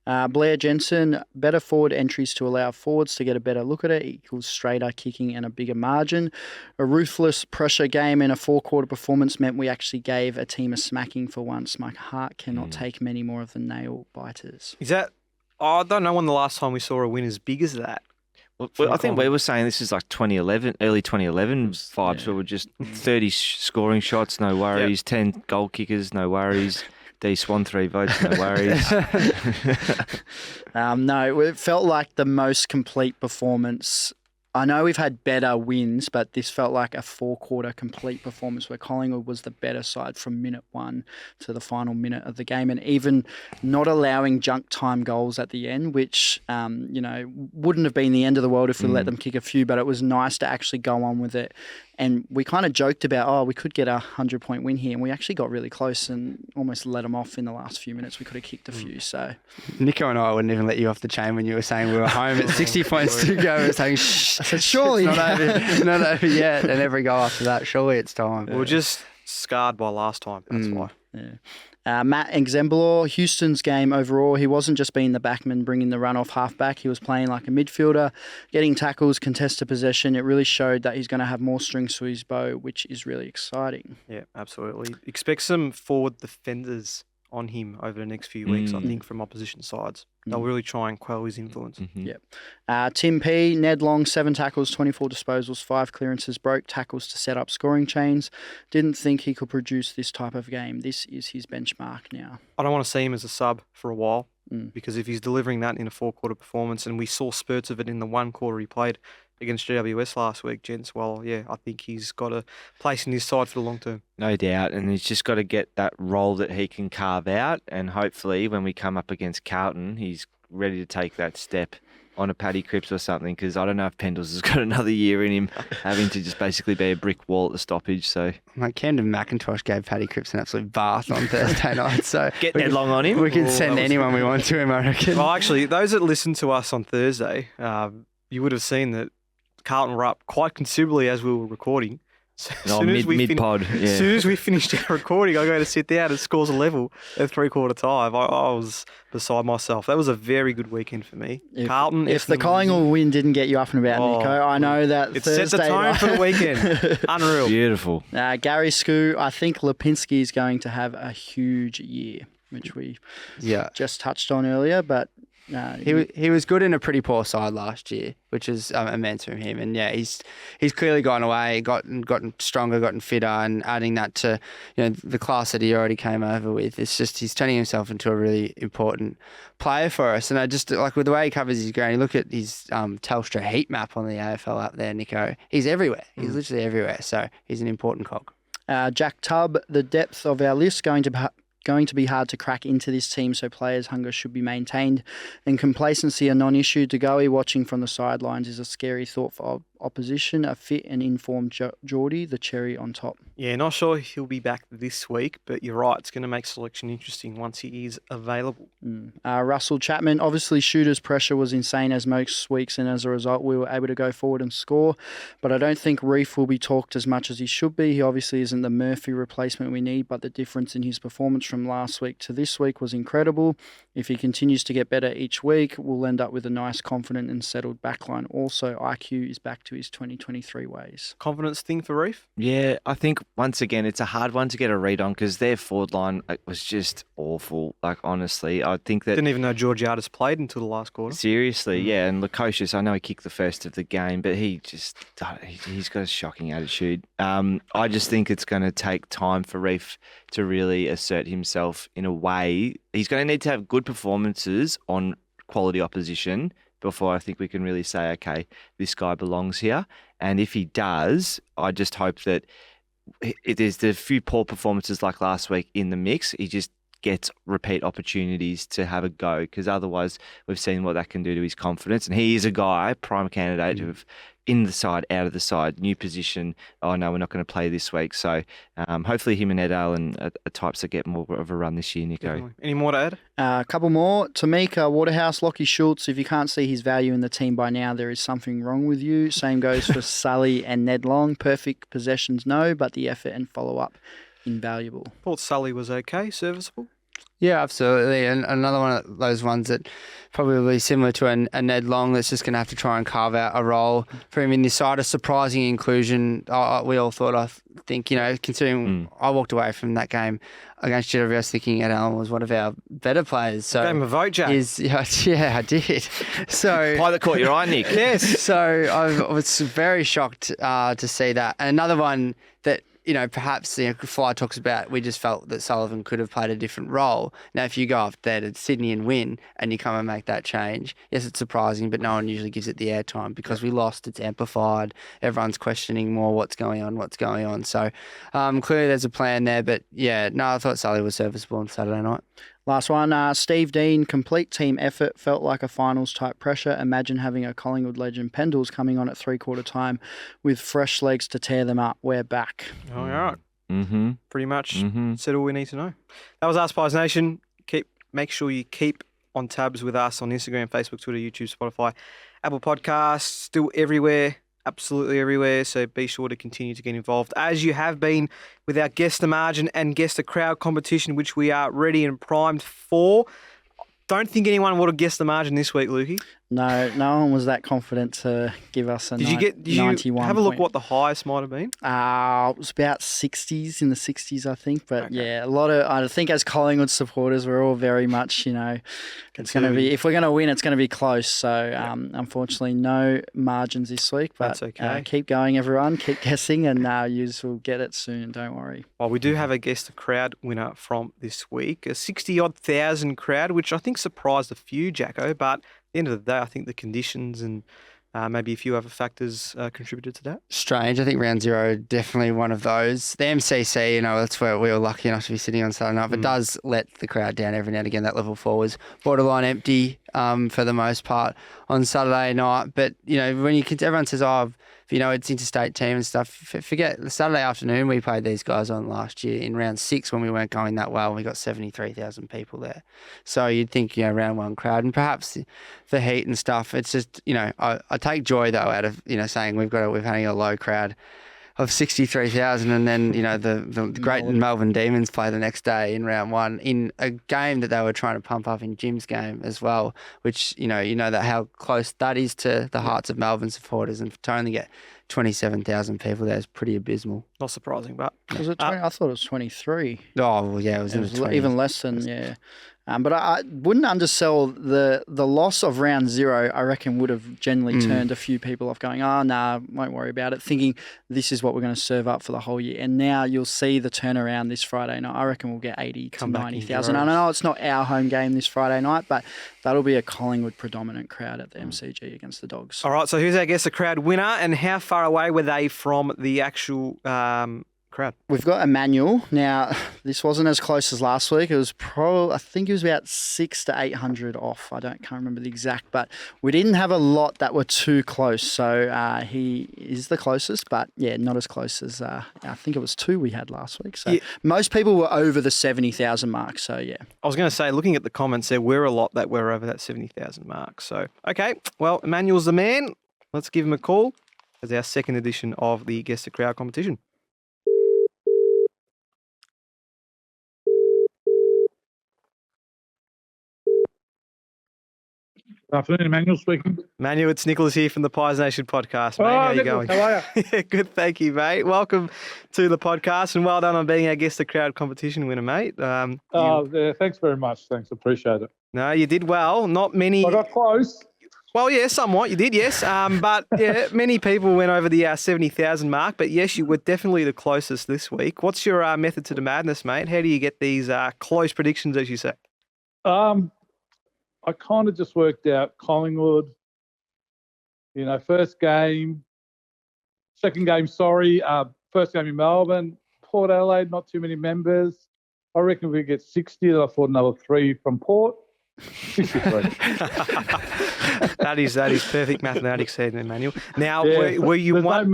Speaker 4: Blair Jensen, better forward entries to allow forwards to get a better look at it equals straighter kicking and a bigger margin. A ruthless pressure game and a 4-quarter performance meant we actually gave a team a smacking for once. My heart cannot take many more of the nail biters.
Speaker 1: Is that... I don't know when the last time we saw a win as big as that.
Speaker 2: Well, I think we were saying this is like 2011, early 2011 vibes where we're just 30 scoring shots, no worries, 10 goal kickers, no worries. D Swan 3 votes, no worries.
Speaker 4: No, it felt like the most complete performance. I know we've had better wins, but this felt like a 4-quarter complete performance where Collingwood was the better side from minute 1 to the final minute of the game, and even not allowing junk time goals at the end, which wouldn't have been the end of the world if we let them kick a few, but it was nice to actually go on with it. And we kind of joked about, we could get a 100-point win here, and we actually got really close and almost let them off in the last few minutes. We could have kicked a few. So
Speaker 3: Nico and I wouldn't even let you off the chain when you were saying we were home at 60 points to go. We were saying, shh,
Speaker 4: I said, surely
Speaker 3: it's not over yet. And every goal after that, surely it's time.
Speaker 1: We were just scarred by last time. That's why.
Speaker 4: Yeah. Matt Exemplar, Houston's game overall, he wasn't just being the backman, bringing the run off halfback. He was playing like a midfielder, getting tackles, contested possession. It really showed that he's going to have more strings to his bow, which is really exciting.
Speaker 1: Yeah, absolutely. Expect some forward defenders on him over the next few weeks, I think, from opposition sides. They'll really try and quell his influence.
Speaker 4: Yep. Tim P, Ned Long, 7 tackles, 24 disposals, 5 clearances, broke tackles to set up scoring chains. Didn't think he could produce this type of game. This is his benchmark now.
Speaker 1: I don't want to see him as a sub for a while because if he's delivering that in a 4-quarter performance, and we saw spurts of it in the 1 quarter he played against GWS last week, gents, well, yeah, I think he's got a place in his side for the long term.
Speaker 2: No doubt, and he's just got to get that role that he can carve out, and hopefully when we come up against Carlton, he's ready to take that step on a Paddy Cripps or something, because I don't know if Pendles has got another year in him, having to just basically be a brick wall at the stoppage. So,
Speaker 3: Camden McIntosh gave Paddy Cripps an absolute bath on Thursday night. So
Speaker 2: get Ned Long on him.
Speaker 3: We can send anyone we want to him, I reckon.
Speaker 1: Well, actually, those that listened to us on Thursday, you would have seen that Carlton were up quite considerably as we were recording.
Speaker 2: Mid-pod.
Speaker 1: As soon as we finished our recording, I go to sit down and scores a level at 3/4 time. I was beside myself. That was a very good weekend for me. Carlton.
Speaker 4: If the Collingwood win didn't get you up and about, Nico, I know that
Speaker 1: it
Speaker 4: Thursday
Speaker 1: set the tone for the weekend. Unreal.
Speaker 2: Beautiful.
Speaker 4: Gary Skoo, I think Lipinski is going to have a huge year, which we just touched on earlier, but.
Speaker 3: He was good in a pretty poor side last year, which is immense from him. And he's clearly gone away, gotten stronger, gotten fitter, and adding that to the class that he already came over with. It's just he's turning himself into a really important player for us. And I just like with the way he covers his ground. You look at his Telstra heat map on the AFL up there, Nico. He's everywhere. He's literally everywhere. So he's an important cog.
Speaker 4: Jack Tubb, the depth of our list going to be hard to crack into this team, so players' hunger should be maintained and complacency a non-issue. De Goey watching from the sidelines is a scary thought for opposition. A fit and informed Geordie, the cherry on top.
Speaker 1: Yeah, not sure he'll be back this week, but you're right, it's going to make selection interesting once he is available.
Speaker 4: Russell Chapman, obviously shooters' pressure was insane as most weeks, and as a result we were able to go forward and score, but I don't think Reef will be talked as much as he should be. He obviously isn't the Murphy replacement we need, but the difference in his performance from last week to this week was incredible. If he continues to get better each week, we'll end up with a nice, confident and settled backline. Also, IQ is back to his 2023 ways.
Speaker 1: Confidence thing for Reef?
Speaker 2: Yeah, I think once again it's a hard one to get a read on because their forward line was just awful. Like honestly, I think that
Speaker 1: Didn't even know Georgiades played until the last quarter.
Speaker 2: seriously, yeah. And Lukosius, I know he kicked the first of the game, but he's got a shocking attitude. I just think it's going to take time for Reef to really assert himself in a way. He's going to need to have good performances on quality opposition before I think we can really say, okay, this guy belongs here. And if he does, I just hope that there's a few poor performances like last week in the mix. He just gets repeat opportunities to have a go, because otherwise we've seen what that can do to his confidence. And he is a guy, prime candidate of in the side, out of the side, new position. Oh no, we're not going to play this week. So hopefully him and Ed Allen are types that get more of a run this year, Nico.
Speaker 1: Definitely. Any more to add?
Speaker 4: A couple more. Tamika, Waterhouse, Lockie Schultz. If you can't see his value in the team by now, there is something wrong with you. Same goes for Sully and Ned Long. Perfect possessions, no, but the effort and follow-up, invaluable.
Speaker 1: Thought Sully was okay, serviceable.
Speaker 3: Yeah, absolutely. And another one of those ones that probably similar to a Ned Long that's just going to have to try and carve out a role for him in this side. A surprising inclusion. We all thought, I think, considering I walked away from that game against GWS thinking Ed Allen was one of our better players. So
Speaker 1: Gave him a vote, Jack.
Speaker 3: Yeah, I did. So
Speaker 2: Pilot caught your eye, Nick.
Speaker 1: Yes.
Speaker 3: So I was very shocked to see that. And another one that, perhaps Fly talks about, we just felt that Sullivan could have played a different role. Now, if you go up there to Sydney and win and you come and make that change, yes, it's surprising, but no one usually gives it the airtime because we lost. It's amplified. Everyone's questioning more what's going on. So clearly there's a plan there. But yeah, no, I thought Sully was serviceable on Saturday night.
Speaker 4: Last one, Steve Dean, complete team effort, felt like a finals-type pressure. Imagine having a Collingwood legend Pendles coming on at three-quarter time with fresh legs to tear them up. We're back.
Speaker 1: All right.
Speaker 2: Mm-hmm.
Speaker 1: Pretty much said all we need to know. That was AskPiesNation. Make sure you keep on tabs with us on Instagram, Facebook, Twitter, YouTube, Spotify, Apple Podcasts, still everywhere. Absolutely everywhere, so be sure to continue to get involved as you have been with our Guess the Margin and Guess the Crowd competition, which we are ready and primed for. Don't think anyone would have guessed the margin this week, Lukey.
Speaker 4: No one was that confident to give us a 91.
Speaker 1: Did you have a look what the highest might have been?
Speaker 4: It was about 60s, in the 60s, I think. But yeah, I think as Collingwood supporters, we're all very much, it's going to be, if we're going to win, it's going to be close. So unfortunately, no margins this week. But
Speaker 1: that's okay.
Speaker 4: Keep going, everyone. Keep guessing, and you will get it soon. Don't worry.
Speaker 1: Well, we do have a Guess the Crowd winner from this week, a 60-odd thousand crowd, which I think surprised a few, Jacko, but at the end of the day, I think the conditions and maybe a few other factors contributed to that.
Speaker 3: Strange. I think round zero, definitely one of those. The MCC, that's where we were lucky enough to be sitting on Saturday night, but does let the crowd down every now and again. That level 4 was borderline empty for the most part on Saturday night. But, when everyone says, it's interstate team and stuff, forget the Saturday afternoon we played these guys on last year in round 6 when we weren't going that well, and we got 73,000 people there. So you'd think, round 1 crowd, and perhaps the heat and stuff. It's just, I take joy though out of, saying we've had a low crowd of 63,000, and then the great Melbourne Demons play the next day in round 1 in a game that they were trying to pump up in Jim's game as well, which that how close that is to the hearts of Melbourne supporters, and to only get 27,000 people there is pretty abysmal.
Speaker 1: Not surprising, but
Speaker 4: Was it 20? I thought it was 23.
Speaker 3: Oh well, yeah, it was
Speaker 4: even less than But I wouldn't undersell the loss of round 0. I reckon would have generally turned a few people off, going, won't worry about it, thinking this is what we're going to serve up for the whole year. And now you'll see the turnaround this Friday night. I reckon we'll get 80 to 90,000. I know it's not our home game this Friday night, but that'll be a Collingwood predominant crowd at the MCG against the Dogs.
Speaker 1: All right, so here's our Guess the Crowd winner, and how far away were they from the actual crowd.
Speaker 4: We've got Emanuel. Now, this wasn't as close as last week. It was I think it was about 600 to 800 off. Can't remember the exact, but we didn't have a lot that were too close. So he is the closest, but yeah, not as close as I think it was 2 we had last week. So most people were over the 70,000 mark. So yeah.
Speaker 1: I was going to say, looking at the comments, there were a lot that were over that 70,000 mark. So, okay, well, Emmanuel's the man. Let's give him a call as our second edition of the Guess the Crowd competition.
Speaker 5: Good afternoon, Emanuel speaking.
Speaker 1: Emmanuel, it's Nicholas here from the Pies Nation podcast, mate. How are you going?
Speaker 5: How are you?
Speaker 1: Yeah, good, thank you, mate. Welcome to the podcast and well done on being our Guess the Crowd competition winner, mate.
Speaker 5: Thanks very much. Thanks, appreciate it.
Speaker 1: No, you did well. Not many.
Speaker 5: I got close.
Speaker 1: Well, yeah, somewhat. You did, yes. But yeah, many people went over the 70,000 mark. But yes, you were definitely the closest this week. What's your method to the madness, mate? How do you get these close predictions, as you say?
Speaker 5: I kind of just worked out Collingwood, first game, second game, first game in Melbourne, Port Adelaide, not too many members. I reckon we get 60, and I thought another 3 from Port. 63.
Speaker 1: That is perfect mathematics, said Emanuel. Now, were you
Speaker 5: There's
Speaker 1: one?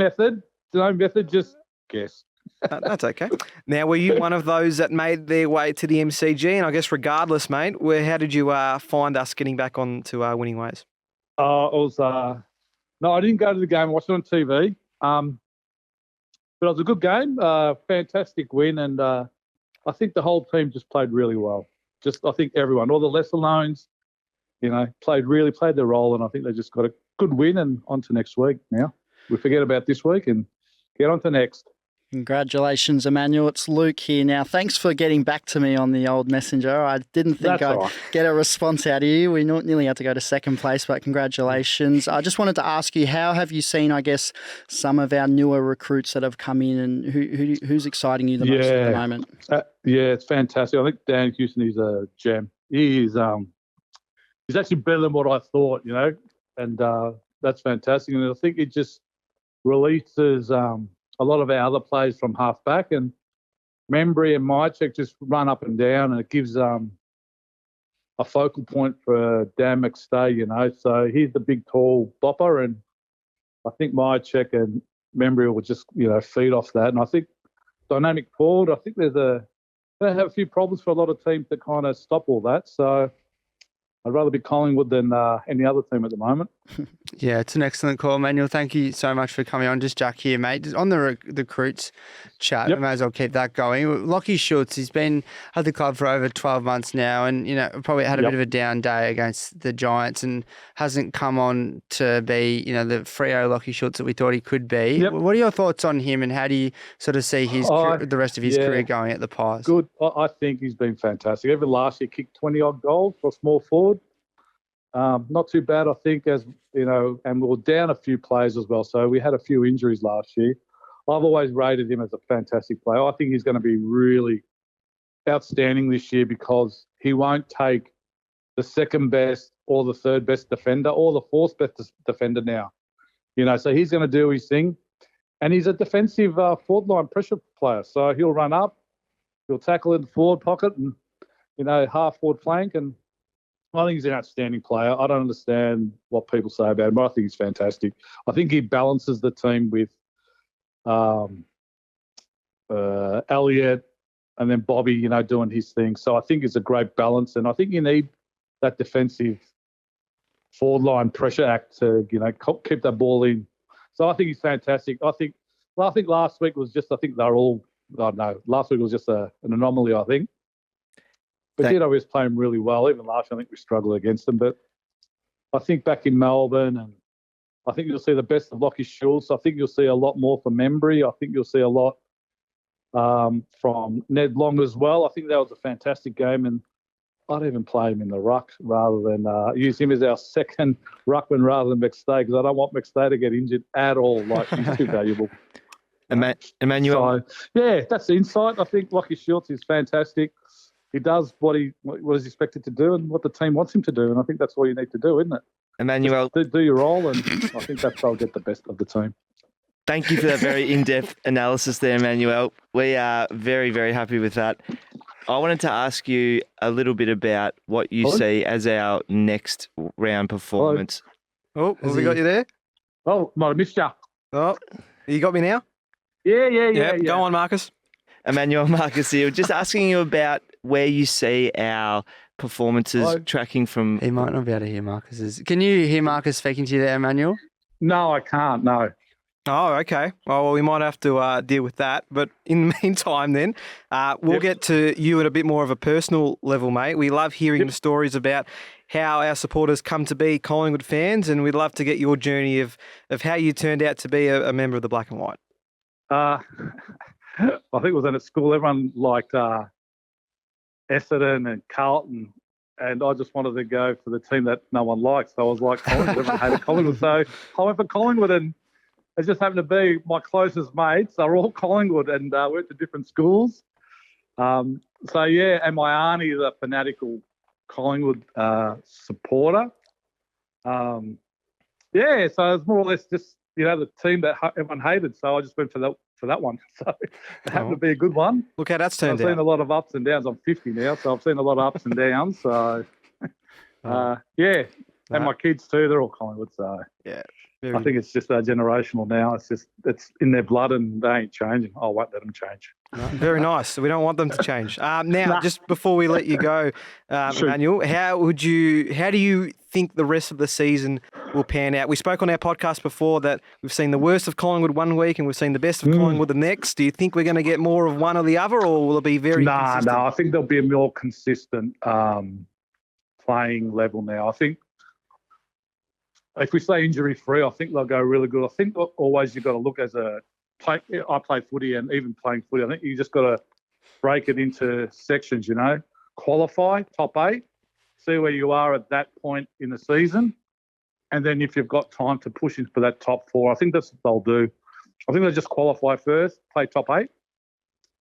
Speaker 5: no method, just guess.
Speaker 1: That's okay. Now, were you one of those that made their way to the MCG? And I guess regardless, mate, how did you find us getting back on to winning ways?
Speaker 5: No, I didn't go to the game. I watched it on TV. But it was a good game, fantastic win, and I think the whole team just played really well. I think everyone, all the lesser knowns, played their role, and I think they just got a good win and on to next week now. We forget about this week and get on to next.
Speaker 4: Congratulations, Emanuel. It's Luke here now. Thanks for getting back to me on the old messenger. I didn't think I'd get a response out of you. We nearly had to go to second place, but congratulations. I just wanted to ask you, how have you seen, I guess, some of our newer recruits that have come in, and who's exciting you the most at the moment?
Speaker 5: It's fantastic. I think Dan Houston is a gem. He's actually better than what I thought, and that's fantastic. And I think it just releases a lot of our other players from half back, and Membry and Mychek just run up and down, and it gives a focal point for Dan McStay, So he's the big, tall bopper, and I think Mychek and Membry will just, feed off that. And I think dynamic forward, I think they have a few problems for a lot of teams to kind of stop all that. So I'd rather be Collingwood than any other team at the moment.
Speaker 3: Yeah, it's an excellent call, Emanuel. Thank you so much for coming on. Just Jack here, mate. Just on the recruits chat, we may as well keep that going. Lockie Schultz, he's been at the club for over 12 months now, and probably had a bit of a down day against the Giants, and hasn't come on to be the Freo Lockie Schultz that we thought he could be.
Speaker 5: Yep.
Speaker 3: What are your thoughts on him, and how do you sort of see the rest of his career going at the Pies?
Speaker 5: Good. I think he's been fantastic. Even last year, kicked 20-odd goals for a small forward. Not too bad, I think, and we were down a few players as well. So we had a few injuries last year. I've always rated him as a fantastic player. I think he's going to be really outstanding this year because he won't take the second best or the third best defender or the fourth best defender now. So he's going to do his thing. And he's a defensive forward line pressure player. So he'll run up, he'll tackle in the forward pocket and, half forward flank, and I think he's an outstanding player. I don't understand what people say about him, but I think he's fantastic. I think he balances the team with Elliott and then Bobby, doing his thing. So I think it's a great balance, and I think you need that defensive forward line pressure act to, keep that ball in. So I think he's fantastic. I think last week was just, last week was just an anomaly, I think. But Ditto was playing really well. Even last year, I think we struggled against them. But I think back in Melbourne, and I think you'll see the best of Lockie Schultz. I think you'll see a lot more from Membry. I think you'll see a lot from Ned Long as well. I think that was a fantastic game, and I'd even play him in the ruck rather than use him as our second ruckman rather than McStay, because I don't want McStay to get injured at all. He's too valuable.
Speaker 2: Emanuel.
Speaker 5: So, that's the insight. I think Lockie Schultz is fantastic. He does what is expected to do and what the team wants him to do, and I think that's all you need to do, isn't it?
Speaker 2: Emanuel,
Speaker 5: do your role, and I think that's how I'll get the best of the team.
Speaker 2: Thank you for that very in-depth analysis there, Emanuel. We are very, very happy with that. I wanted to ask you a little bit about what you see as our next round performance.
Speaker 1: Oh, have we got you there?
Speaker 5: Oh, might have missed you.
Speaker 1: Oh, you got me now?
Speaker 5: Yeah.
Speaker 1: Go on, Marcus.
Speaker 2: Emmanuel, Marcus here. Just asking you about where you see our performances tracking from.
Speaker 3: He might not be able to hear Marcus's. Can you hear Marcus speaking to you there, Emmanuel?
Speaker 5: No, I can't. No.
Speaker 1: Oh, okay. Well, we might have to deal with that. But in the meantime, then, we'll get to you at a bit more of a personal level, mate. We love hearing the stories about how our supporters come to be Collingwood fans, and we'd love to get your journey of how you turned out to be a member of the Black and White.
Speaker 5: I think it was in at school. Everyone liked Essendon and Carlton, and I just wanted to go for the team that no one liked. So I was like, Collingwood. Everyone hated Collingwood. So I went for Collingwood, and it just happened to be my closest mates are all Collingwood, and went to different schools. And my auntie is a fanatical Collingwood supporter. So it's more or less just the team that everyone hated. So I just went for that one. So it happened to be a good one.
Speaker 1: Look how that's turned out.
Speaker 5: I've seen a lot of ups and downs. I'm 50 now, so I've seen a lot of ups and downs. So and my kids too. They're all Collingwood. So I think it's just generational now. It's in their blood, and they ain't changing. I won't let them change.
Speaker 1: Very nice. So we don't want them to change. Just before we let you go, Emanuel, how do you think the rest of the season will pan out? We spoke on our podcast before that we've seen the worst of Collingwood one week and we've seen the best of Collingwood the next. Do you think we're going to get more of one or the other, or will it be very consistent?
Speaker 5: No, I think there'll be a more consistent playing level now. I think if we stay injury-free, I think they'll go really good. I think always you've got to look I play footy, and even playing footy, I think you just got to break it into sections, qualify, top 8, see where you are at that point in the season, and then if you've got time to push into that top 4, I think that's what they'll do. I think they'll just qualify first, play top 8,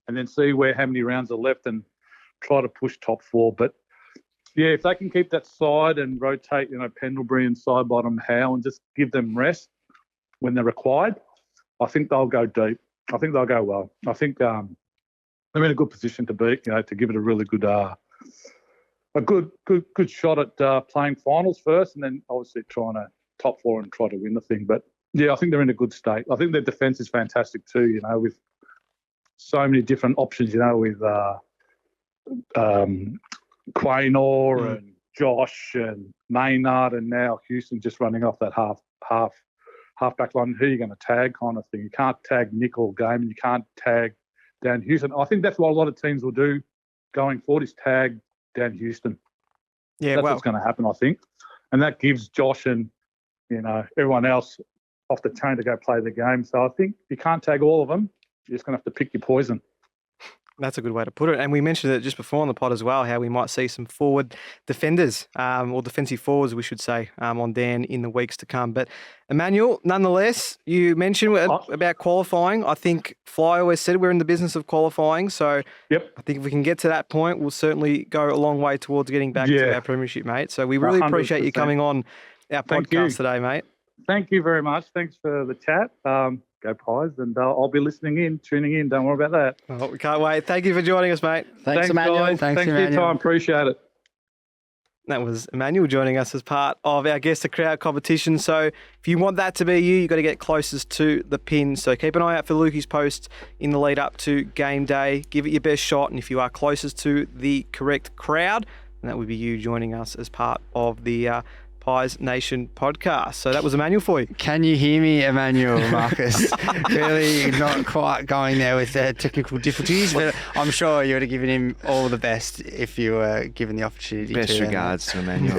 Speaker 5: and then see how many rounds are left and try to push top 4. But if they can keep that side and rotate, Pendlebury and Sidebottom, Howe, and just give them rest when they're required, I think they'll go deep. I think they'll go well. I think they're in a good position to beat, to give it a really good, good shot at playing finals first, and then obviously trying to top 4 and try to win the thing. But I think they're in a good state. I think their defence is fantastic too. With so many different options. With Quaynor and Josh and Maynard, and now Houston just running off that half-back line. Who are you going to tag kind of thing? You can't tag Nick all game, and you can't tag Dan Houston. I think that's what a lot of teams will do going forward, is tag Dan Houston. That's what's going to happen, I think. And that gives Josh and, everyone else off the chain to go play the game. So I think you can't tag all of them. You're just going to have to pick your poison.
Speaker 1: That's a good way to put it. And we mentioned it just before on the pod as well, how we might see some forward defenders, or defensive forwards, we should say, on Dan in the weeks to come. But Emanuel, nonetheless, you mentioned about qualifying. I think Fly always said we're in the business of qualifying. So I think if we can get to that point, we'll certainly go a long way towards getting back to our premiership, mate. So we really 100%. Appreciate you coming on our podcast today, mate.
Speaker 5: Thank you very much. Thanks for the chat. Go Pies, and I'll be tuning in. Don't worry about that.
Speaker 1: Oh, we can't wait. Thank you for joining us, mate.
Speaker 4: Thanks Emanuel.
Speaker 5: Guys. Thanks for your time. Appreciate it.
Speaker 1: That was Emanuel joining us as part of our Guess the Crowd competition. So if you want that to be you've got to get closest to the pin. So keep an eye out for Lukey's posts in the lead up to game day. Give it your best shot, and if you are closest to the correct crowd, then that would be you joining us as part of the AskPiesNation podcast. So that was Emanuel for you.
Speaker 3: Can you hear me, Emanuel, Marcus? Really not quite going there with the technical difficulties, but I'm sure you would have given him all the best if you were given the opportunity.
Speaker 2: Best regards to Emanuel.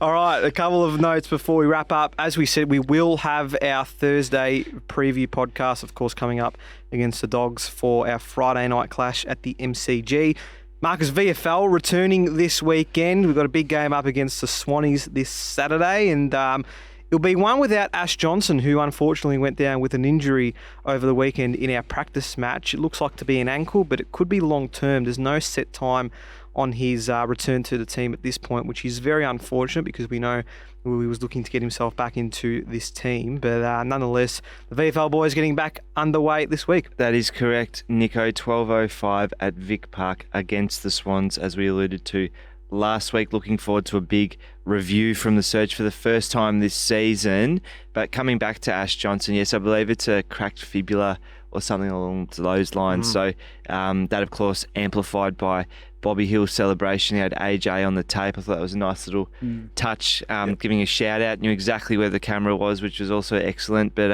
Speaker 1: All right, a couple of notes before we wrap up. As we said, we will have our Thursday preview podcast, of course, coming up against the Dogs for our Friday night clash at the MCG. Marcus, VFL returning this weekend. We've got a big game up against the Swannies this Saturday, and it'll be one without Ash Johnson, who unfortunately went down with an injury over the weekend in our practice match. It looks like to be an ankle, but it could be long-term. There's no set time on his return to the team at this point, which is very unfortunate because we know he was looking to get himself back into this team. But nonetheless, the VFL boys getting back underway this week.
Speaker 2: That is correct, Nico. 12:05 at Vic Park against the Swans, as we alluded to last week. Looking forward to a big review from the Surge for the first time this season. But coming back to Ash Johnson, yes, I believe it's a cracked fibula or something along those lines. So that, of course, amplified by Bobby Hill's celebration. He had AJ on the tape. I thought that was a nice little touch, giving a shout out. Knew exactly where the camera was, which was also excellent. But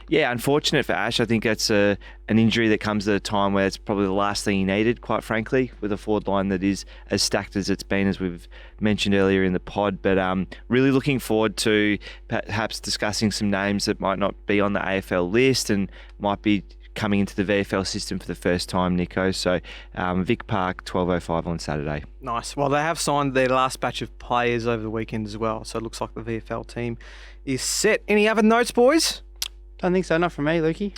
Speaker 2: yeah, unfortunate for Ash. I think that's an injury that comes at a time where it's probably the last thing he needed, quite frankly, with a forward line that is as stacked as it's been, as we've mentioned earlier in the pod. But really looking forward to perhaps discussing some names that might not be on the AFL list and might be coming into the VFL system for the first time, Nico. So Vic Park, 12:05 on Saturday.
Speaker 1: Nice. Well, they have signed their last batch of players over the weekend as well. So it looks like the VFL team is set. Any other notes, boys?
Speaker 3: Don't think so. Not from me, Lukey.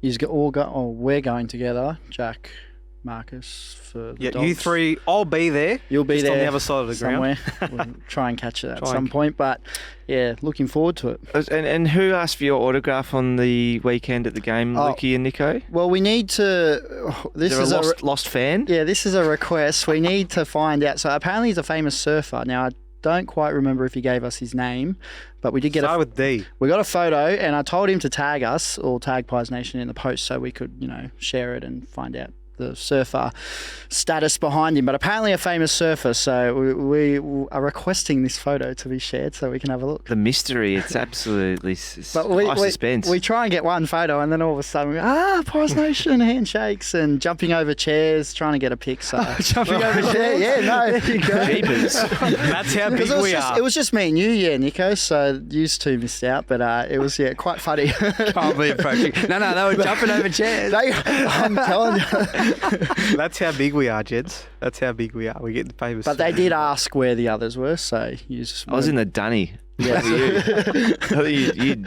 Speaker 4: We're going together, Jack, Marcus, for the Dogs.
Speaker 1: You three. I'll be there.
Speaker 4: You'll be
Speaker 1: just
Speaker 4: there
Speaker 1: on the other side of the
Speaker 4: somewhere.
Speaker 1: ground.
Speaker 4: We'll try and catch it at some point. But yeah, looking forward to it.
Speaker 2: And who asked for your autograph on the weekend at the game, Lukey and Nico?
Speaker 4: Well, we need to. This is
Speaker 2: a lost fan.
Speaker 4: Yeah, this is a request. We need to find out. So apparently he's a famous surfer. Now I don't quite remember if he gave us his name, but we did get
Speaker 1: Start with D.
Speaker 4: We got a photo, and I told him to tag us or tag PiesNation in the post so we could, share it and find out the surfer status behind him. But apparently a famous surfer, so we are requesting this photo to be shared so we can have a look.
Speaker 2: The mystery, it's absolutely high suspense.
Speaker 4: We try and get one photo, and then all of a sudden, PiesNation, handshakes and jumping over chairs, trying to get a pic. So
Speaker 3: Jumping over chairs?
Speaker 4: Yeah, no.
Speaker 3: There you go.
Speaker 2: Jeepers.
Speaker 1: That's how big we are.
Speaker 4: It was just me and you, Nico, so you two missed out, but it was quite funny.
Speaker 3: Can't be approaching. No, they were jumping over chairs.
Speaker 4: I'm telling you.
Speaker 1: That's how big we are, Jeds. That's how big we are. We get the famous.
Speaker 4: But they did ask where the others were, so you just.
Speaker 2: I was in the dunny.
Speaker 4: Yeah,
Speaker 2: you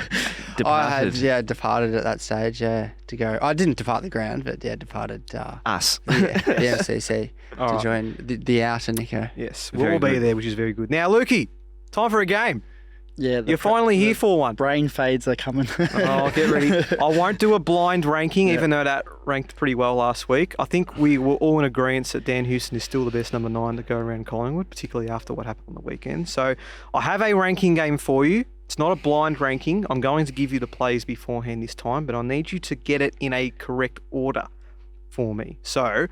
Speaker 2: departed.
Speaker 3: I had departed at that stage, to go. I didn't depart the ground, but departed
Speaker 2: us.
Speaker 3: The MCC to join the outer, Nico.
Speaker 1: Yes, we'll all be there, which is very good. Now, Lukey, time for a game.
Speaker 4: Yeah,
Speaker 1: you're finally here for one.
Speaker 4: Brain fades are coming.
Speaker 1: Get ready. I won't do a blind ranking, even though that ranked pretty well last week. I think we were all in agreement that Dan Houston is still the best number 9 to go around Collingwood, particularly after what happened on the weekend. So I have a ranking game for you. It's not a blind ranking. I'm going to give you the plays beforehand this time, but I need you to get it in a correct order for me. So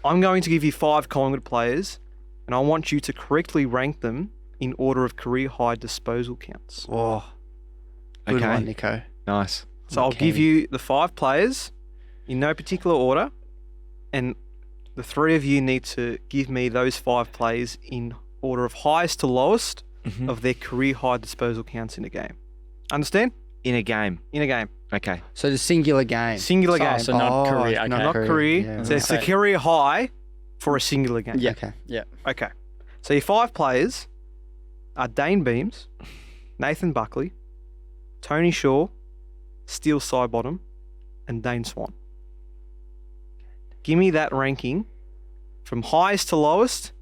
Speaker 1: I'm going to give you 5 Collingwood players, and I want you to correctly rank them in order of career high disposal counts.
Speaker 3: Oh, good one, Nico.
Speaker 2: Nice.
Speaker 1: So I'll give you the 5 players in no particular order, and the 3 of you need to give me those 5 players in order of highest to lowest of their career high disposal counts in a game. Understand?
Speaker 2: In a game.
Speaker 1: In a game.
Speaker 2: Okay.
Speaker 3: So the singular game.
Speaker 1: Singular game.
Speaker 4: So not career. Okay.
Speaker 1: Not career.
Speaker 3: Yeah.
Speaker 1: So it's a career high for a singular game.
Speaker 4: Yeah.
Speaker 3: Okay.
Speaker 4: Yeah.
Speaker 1: Okay. So your 5 players are Dane Beams, Nathan Buckley, Tony Shaw, Steele Sidebottom, and Dane Swan. Give me that ranking from highest to lowest,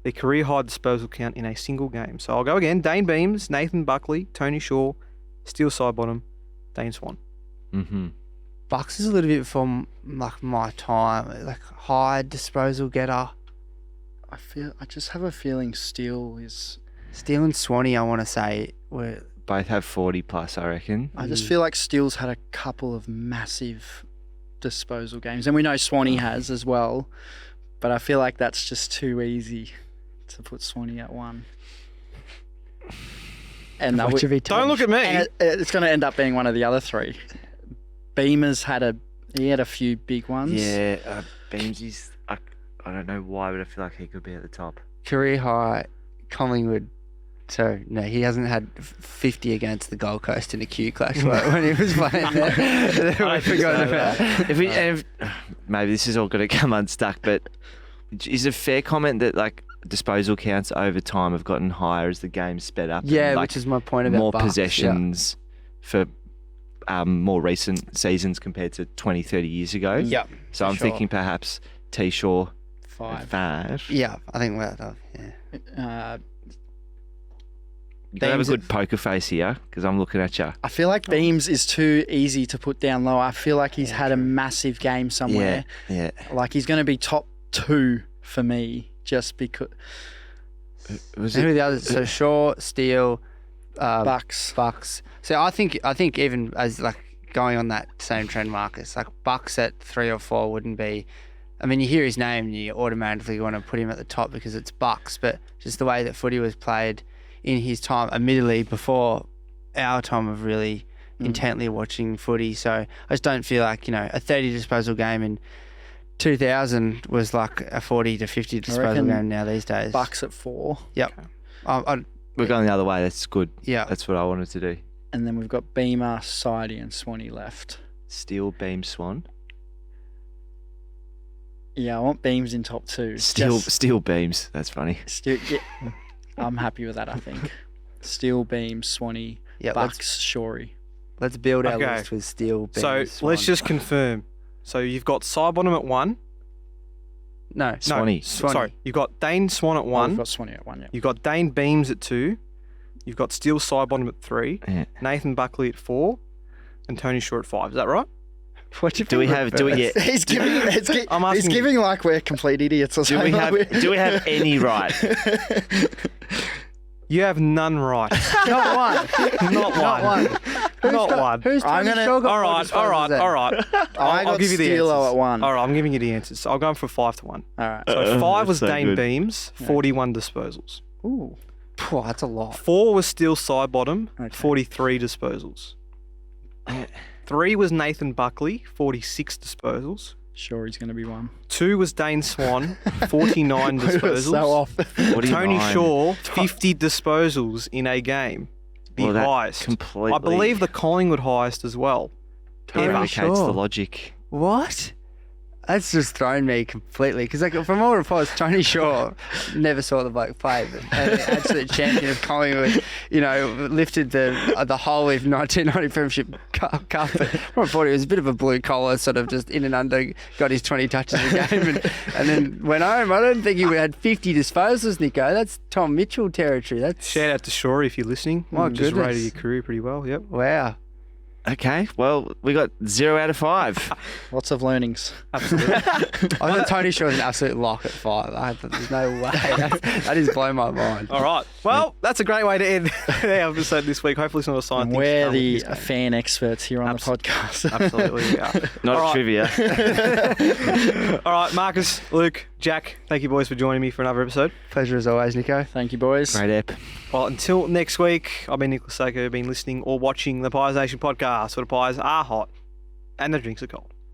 Speaker 1: their career high disposal count in a single game. So I'll go again. Dane Beams, Nathan Buckley, Tony Shaw, Steele Sidebottom, Dane Swan.
Speaker 3: Bucks is a little bit from my time, high disposal getter.
Speaker 4: I just have a feeling Steele is.
Speaker 3: Steele and Swanee, I want to say, were
Speaker 2: both have 40 plus, I reckon.
Speaker 4: I just feel like Steele's had a couple of massive disposal games, and we know Swanee has as well. But I feel like that's just too easy to put Swanee at 1. And
Speaker 1: Don't look at me.
Speaker 4: And it's going to end up being one of the other 3. Beamer's had a few big ones.
Speaker 2: Yeah, Beamsy's. I don't know why, but I feel like he could be at the top.
Speaker 3: career high Collingwood. So, no, he hasn't had 50 against the Gold Coast in a Q clash when he was playing there. I forgot about
Speaker 2: if maybe this is all going to come unstuck, but is it a fair comment that, disposal counts over time have gotten higher as the game sped up?
Speaker 3: Yeah,
Speaker 2: and,
Speaker 3: which is my point about
Speaker 2: more
Speaker 3: Bucks,
Speaker 2: possessions for more recent seasons compared to 20, 30 years ago?
Speaker 3: Yeah.
Speaker 2: So I'm thinking perhaps T. Shaw
Speaker 4: 5.
Speaker 2: 5.
Speaker 3: Yeah, I think yeah.
Speaker 2: You gotta have a
Speaker 3: Beams
Speaker 2: good poker face here because I'm looking at you.
Speaker 4: I feel like Beams is too easy to put down low. I feel like he's had a massive game somewhere.
Speaker 2: Yeah.
Speaker 4: Like he's going to be top 2 for me just because
Speaker 2: Was
Speaker 3: Who are
Speaker 2: it?
Speaker 3: the others? So Shaw, Steele,
Speaker 4: Bucks.
Speaker 3: So I think even as like going on that same trend, Marcus, like Bucks at 3 or 4 wouldn't be. I mean, you hear his name and you automatically want to put him at the top because it's Bucks, but just the way that footy was played in his time, admittedly before our time of really intently watching footy. So I just don't feel like, a 30 disposal game in 2000 was like a 40 to 50 disposal game now these days.
Speaker 4: Bucks at 4.
Speaker 3: Yep.
Speaker 2: We're going the other way. That's good.
Speaker 3: Yeah.
Speaker 2: That's what I wanted to do.
Speaker 4: And then we've got Beamer, Sidey and Swanee left.
Speaker 2: Steel, Beam, Swan.
Speaker 4: Yeah, I want Beams in top 2.
Speaker 2: Steel Beams. That's funny.
Speaker 4: Yeah, I'm happy with that, I think. Steel, Beams, Swanee, Bucks, Shorey.
Speaker 3: Let's build our
Speaker 1: Okay.
Speaker 3: list with Steele.
Speaker 1: So let's just confirm. So you've got Sidebottom at 1.
Speaker 3: No.
Speaker 2: Swanee.
Speaker 1: Sorry, you've got Dane Swan at
Speaker 4: We've
Speaker 1: 1.
Speaker 4: got Swanee at 1, yeah.
Speaker 1: You've got Dane Beams at 2. You've got Steele Sidebottom at 3.
Speaker 2: Yeah.
Speaker 1: Nathan Buckley at 4. And Tony Shaw at 5. Is that right?
Speaker 2: Do we yeah?
Speaker 4: He's giving like we're complete idiots or
Speaker 2: Do
Speaker 4: something.
Speaker 2: we have any right?
Speaker 1: You have none right.
Speaker 3: Not one.
Speaker 1: Not one. Not one.
Speaker 3: Who's
Speaker 4: I'm
Speaker 3: Tony
Speaker 4: gonna-
Speaker 3: Shaw got
Speaker 1: All
Speaker 3: more
Speaker 1: right.
Speaker 3: disposals then?
Speaker 4: I
Speaker 1: I'll
Speaker 4: got
Speaker 1: give you the
Speaker 4: Steelo
Speaker 1: answers.
Speaker 4: at 1.
Speaker 1: All right, I'm giving you the answers. So I'll go for 5 to 1.
Speaker 4: All right.
Speaker 1: So 5 was
Speaker 2: so
Speaker 1: Dane
Speaker 2: good.
Speaker 1: Beams, 41 disposals.
Speaker 4: Ooh.
Speaker 3: Phew, that's a lot.
Speaker 1: 4 was Steele Sidebottom,
Speaker 4: Okay.
Speaker 1: 43 disposals. 3 was Nathan Buckley, 46 disposals.
Speaker 4: Sure, he's going to be 1.
Speaker 1: 2 was Dane Swan, 49 disposals.
Speaker 4: So off.
Speaker 2: What do you
Speaker 1: Tony
Speaker 2: mind?
Speaker 1: Shaw, 50 disposals in a game. The
Speaker 2: Well, that
Speaker 1: highest.
Speaker 2: completely
Speaker 1: I believe the Collingwood highest as well.
Speaker 3: Tony
Speaker 1: Ever.
Speaker 2: vindicates
Speaker 3: Shaw.
Speaker 2: the logic.
Speaker 3: What? That's just thrown me completely. Because from all reports, Tony Shaw never saw the bloke play, but an absolute champion of Collingwood, lifted the whole of 1990 Premiership Cup. But from report, he was a bit of a blue collar, sort of just in and under, got his 20 touches a game, and then went home. I don't think he had 50 disposals, Nico. That's Tom Mitchell territory. That's
Speaker 1: Shout out to Shorey if you're listening.
Speaker 3: My
Speaker 1: Just
Speaker 3: goodness.
Speaker 1: rated your career pretty well. Yep.
Speaker 3: wow.
Speaker 2: Okay, well, we got 0 out of 5.
Speaker 4: Lots of learnings.
Speaker 1: Absolutely.
Speaker 3: I think Tony Shaw is an absolute lock at 5. There's no way. That is blowing my mind.
Speaker 1: All right. Well, that's a great way to end our episode this week. Hopefully, it's not a sign.
Speaker 4: And
Speaker 1: things
Speaker 4: we're
Speaker 1: come with
Speaker 4: the
Speaker 1: this game.
Speaker 4: fan experts here on the podcast.
Speaker 1: Absolutely, we are.
Speaker 2: Not
Speaker 1: All
Speaker 2: a
Speaker 1: right.
Speaker 2: trivia.
Speaker 1: All right, Marcus, Luke, Jack, thank you boys for joining me for another episode.
Speaker 3: Pleasure as always, Nico.
Speaker 4: Thank you, boys.
Speaker 2: Great ep.
Speaker 1: Well, until next week, I've been Nicholas Saker, been listening or watching the Pies Nation podcast, where the pies are hot and the drinks are cold.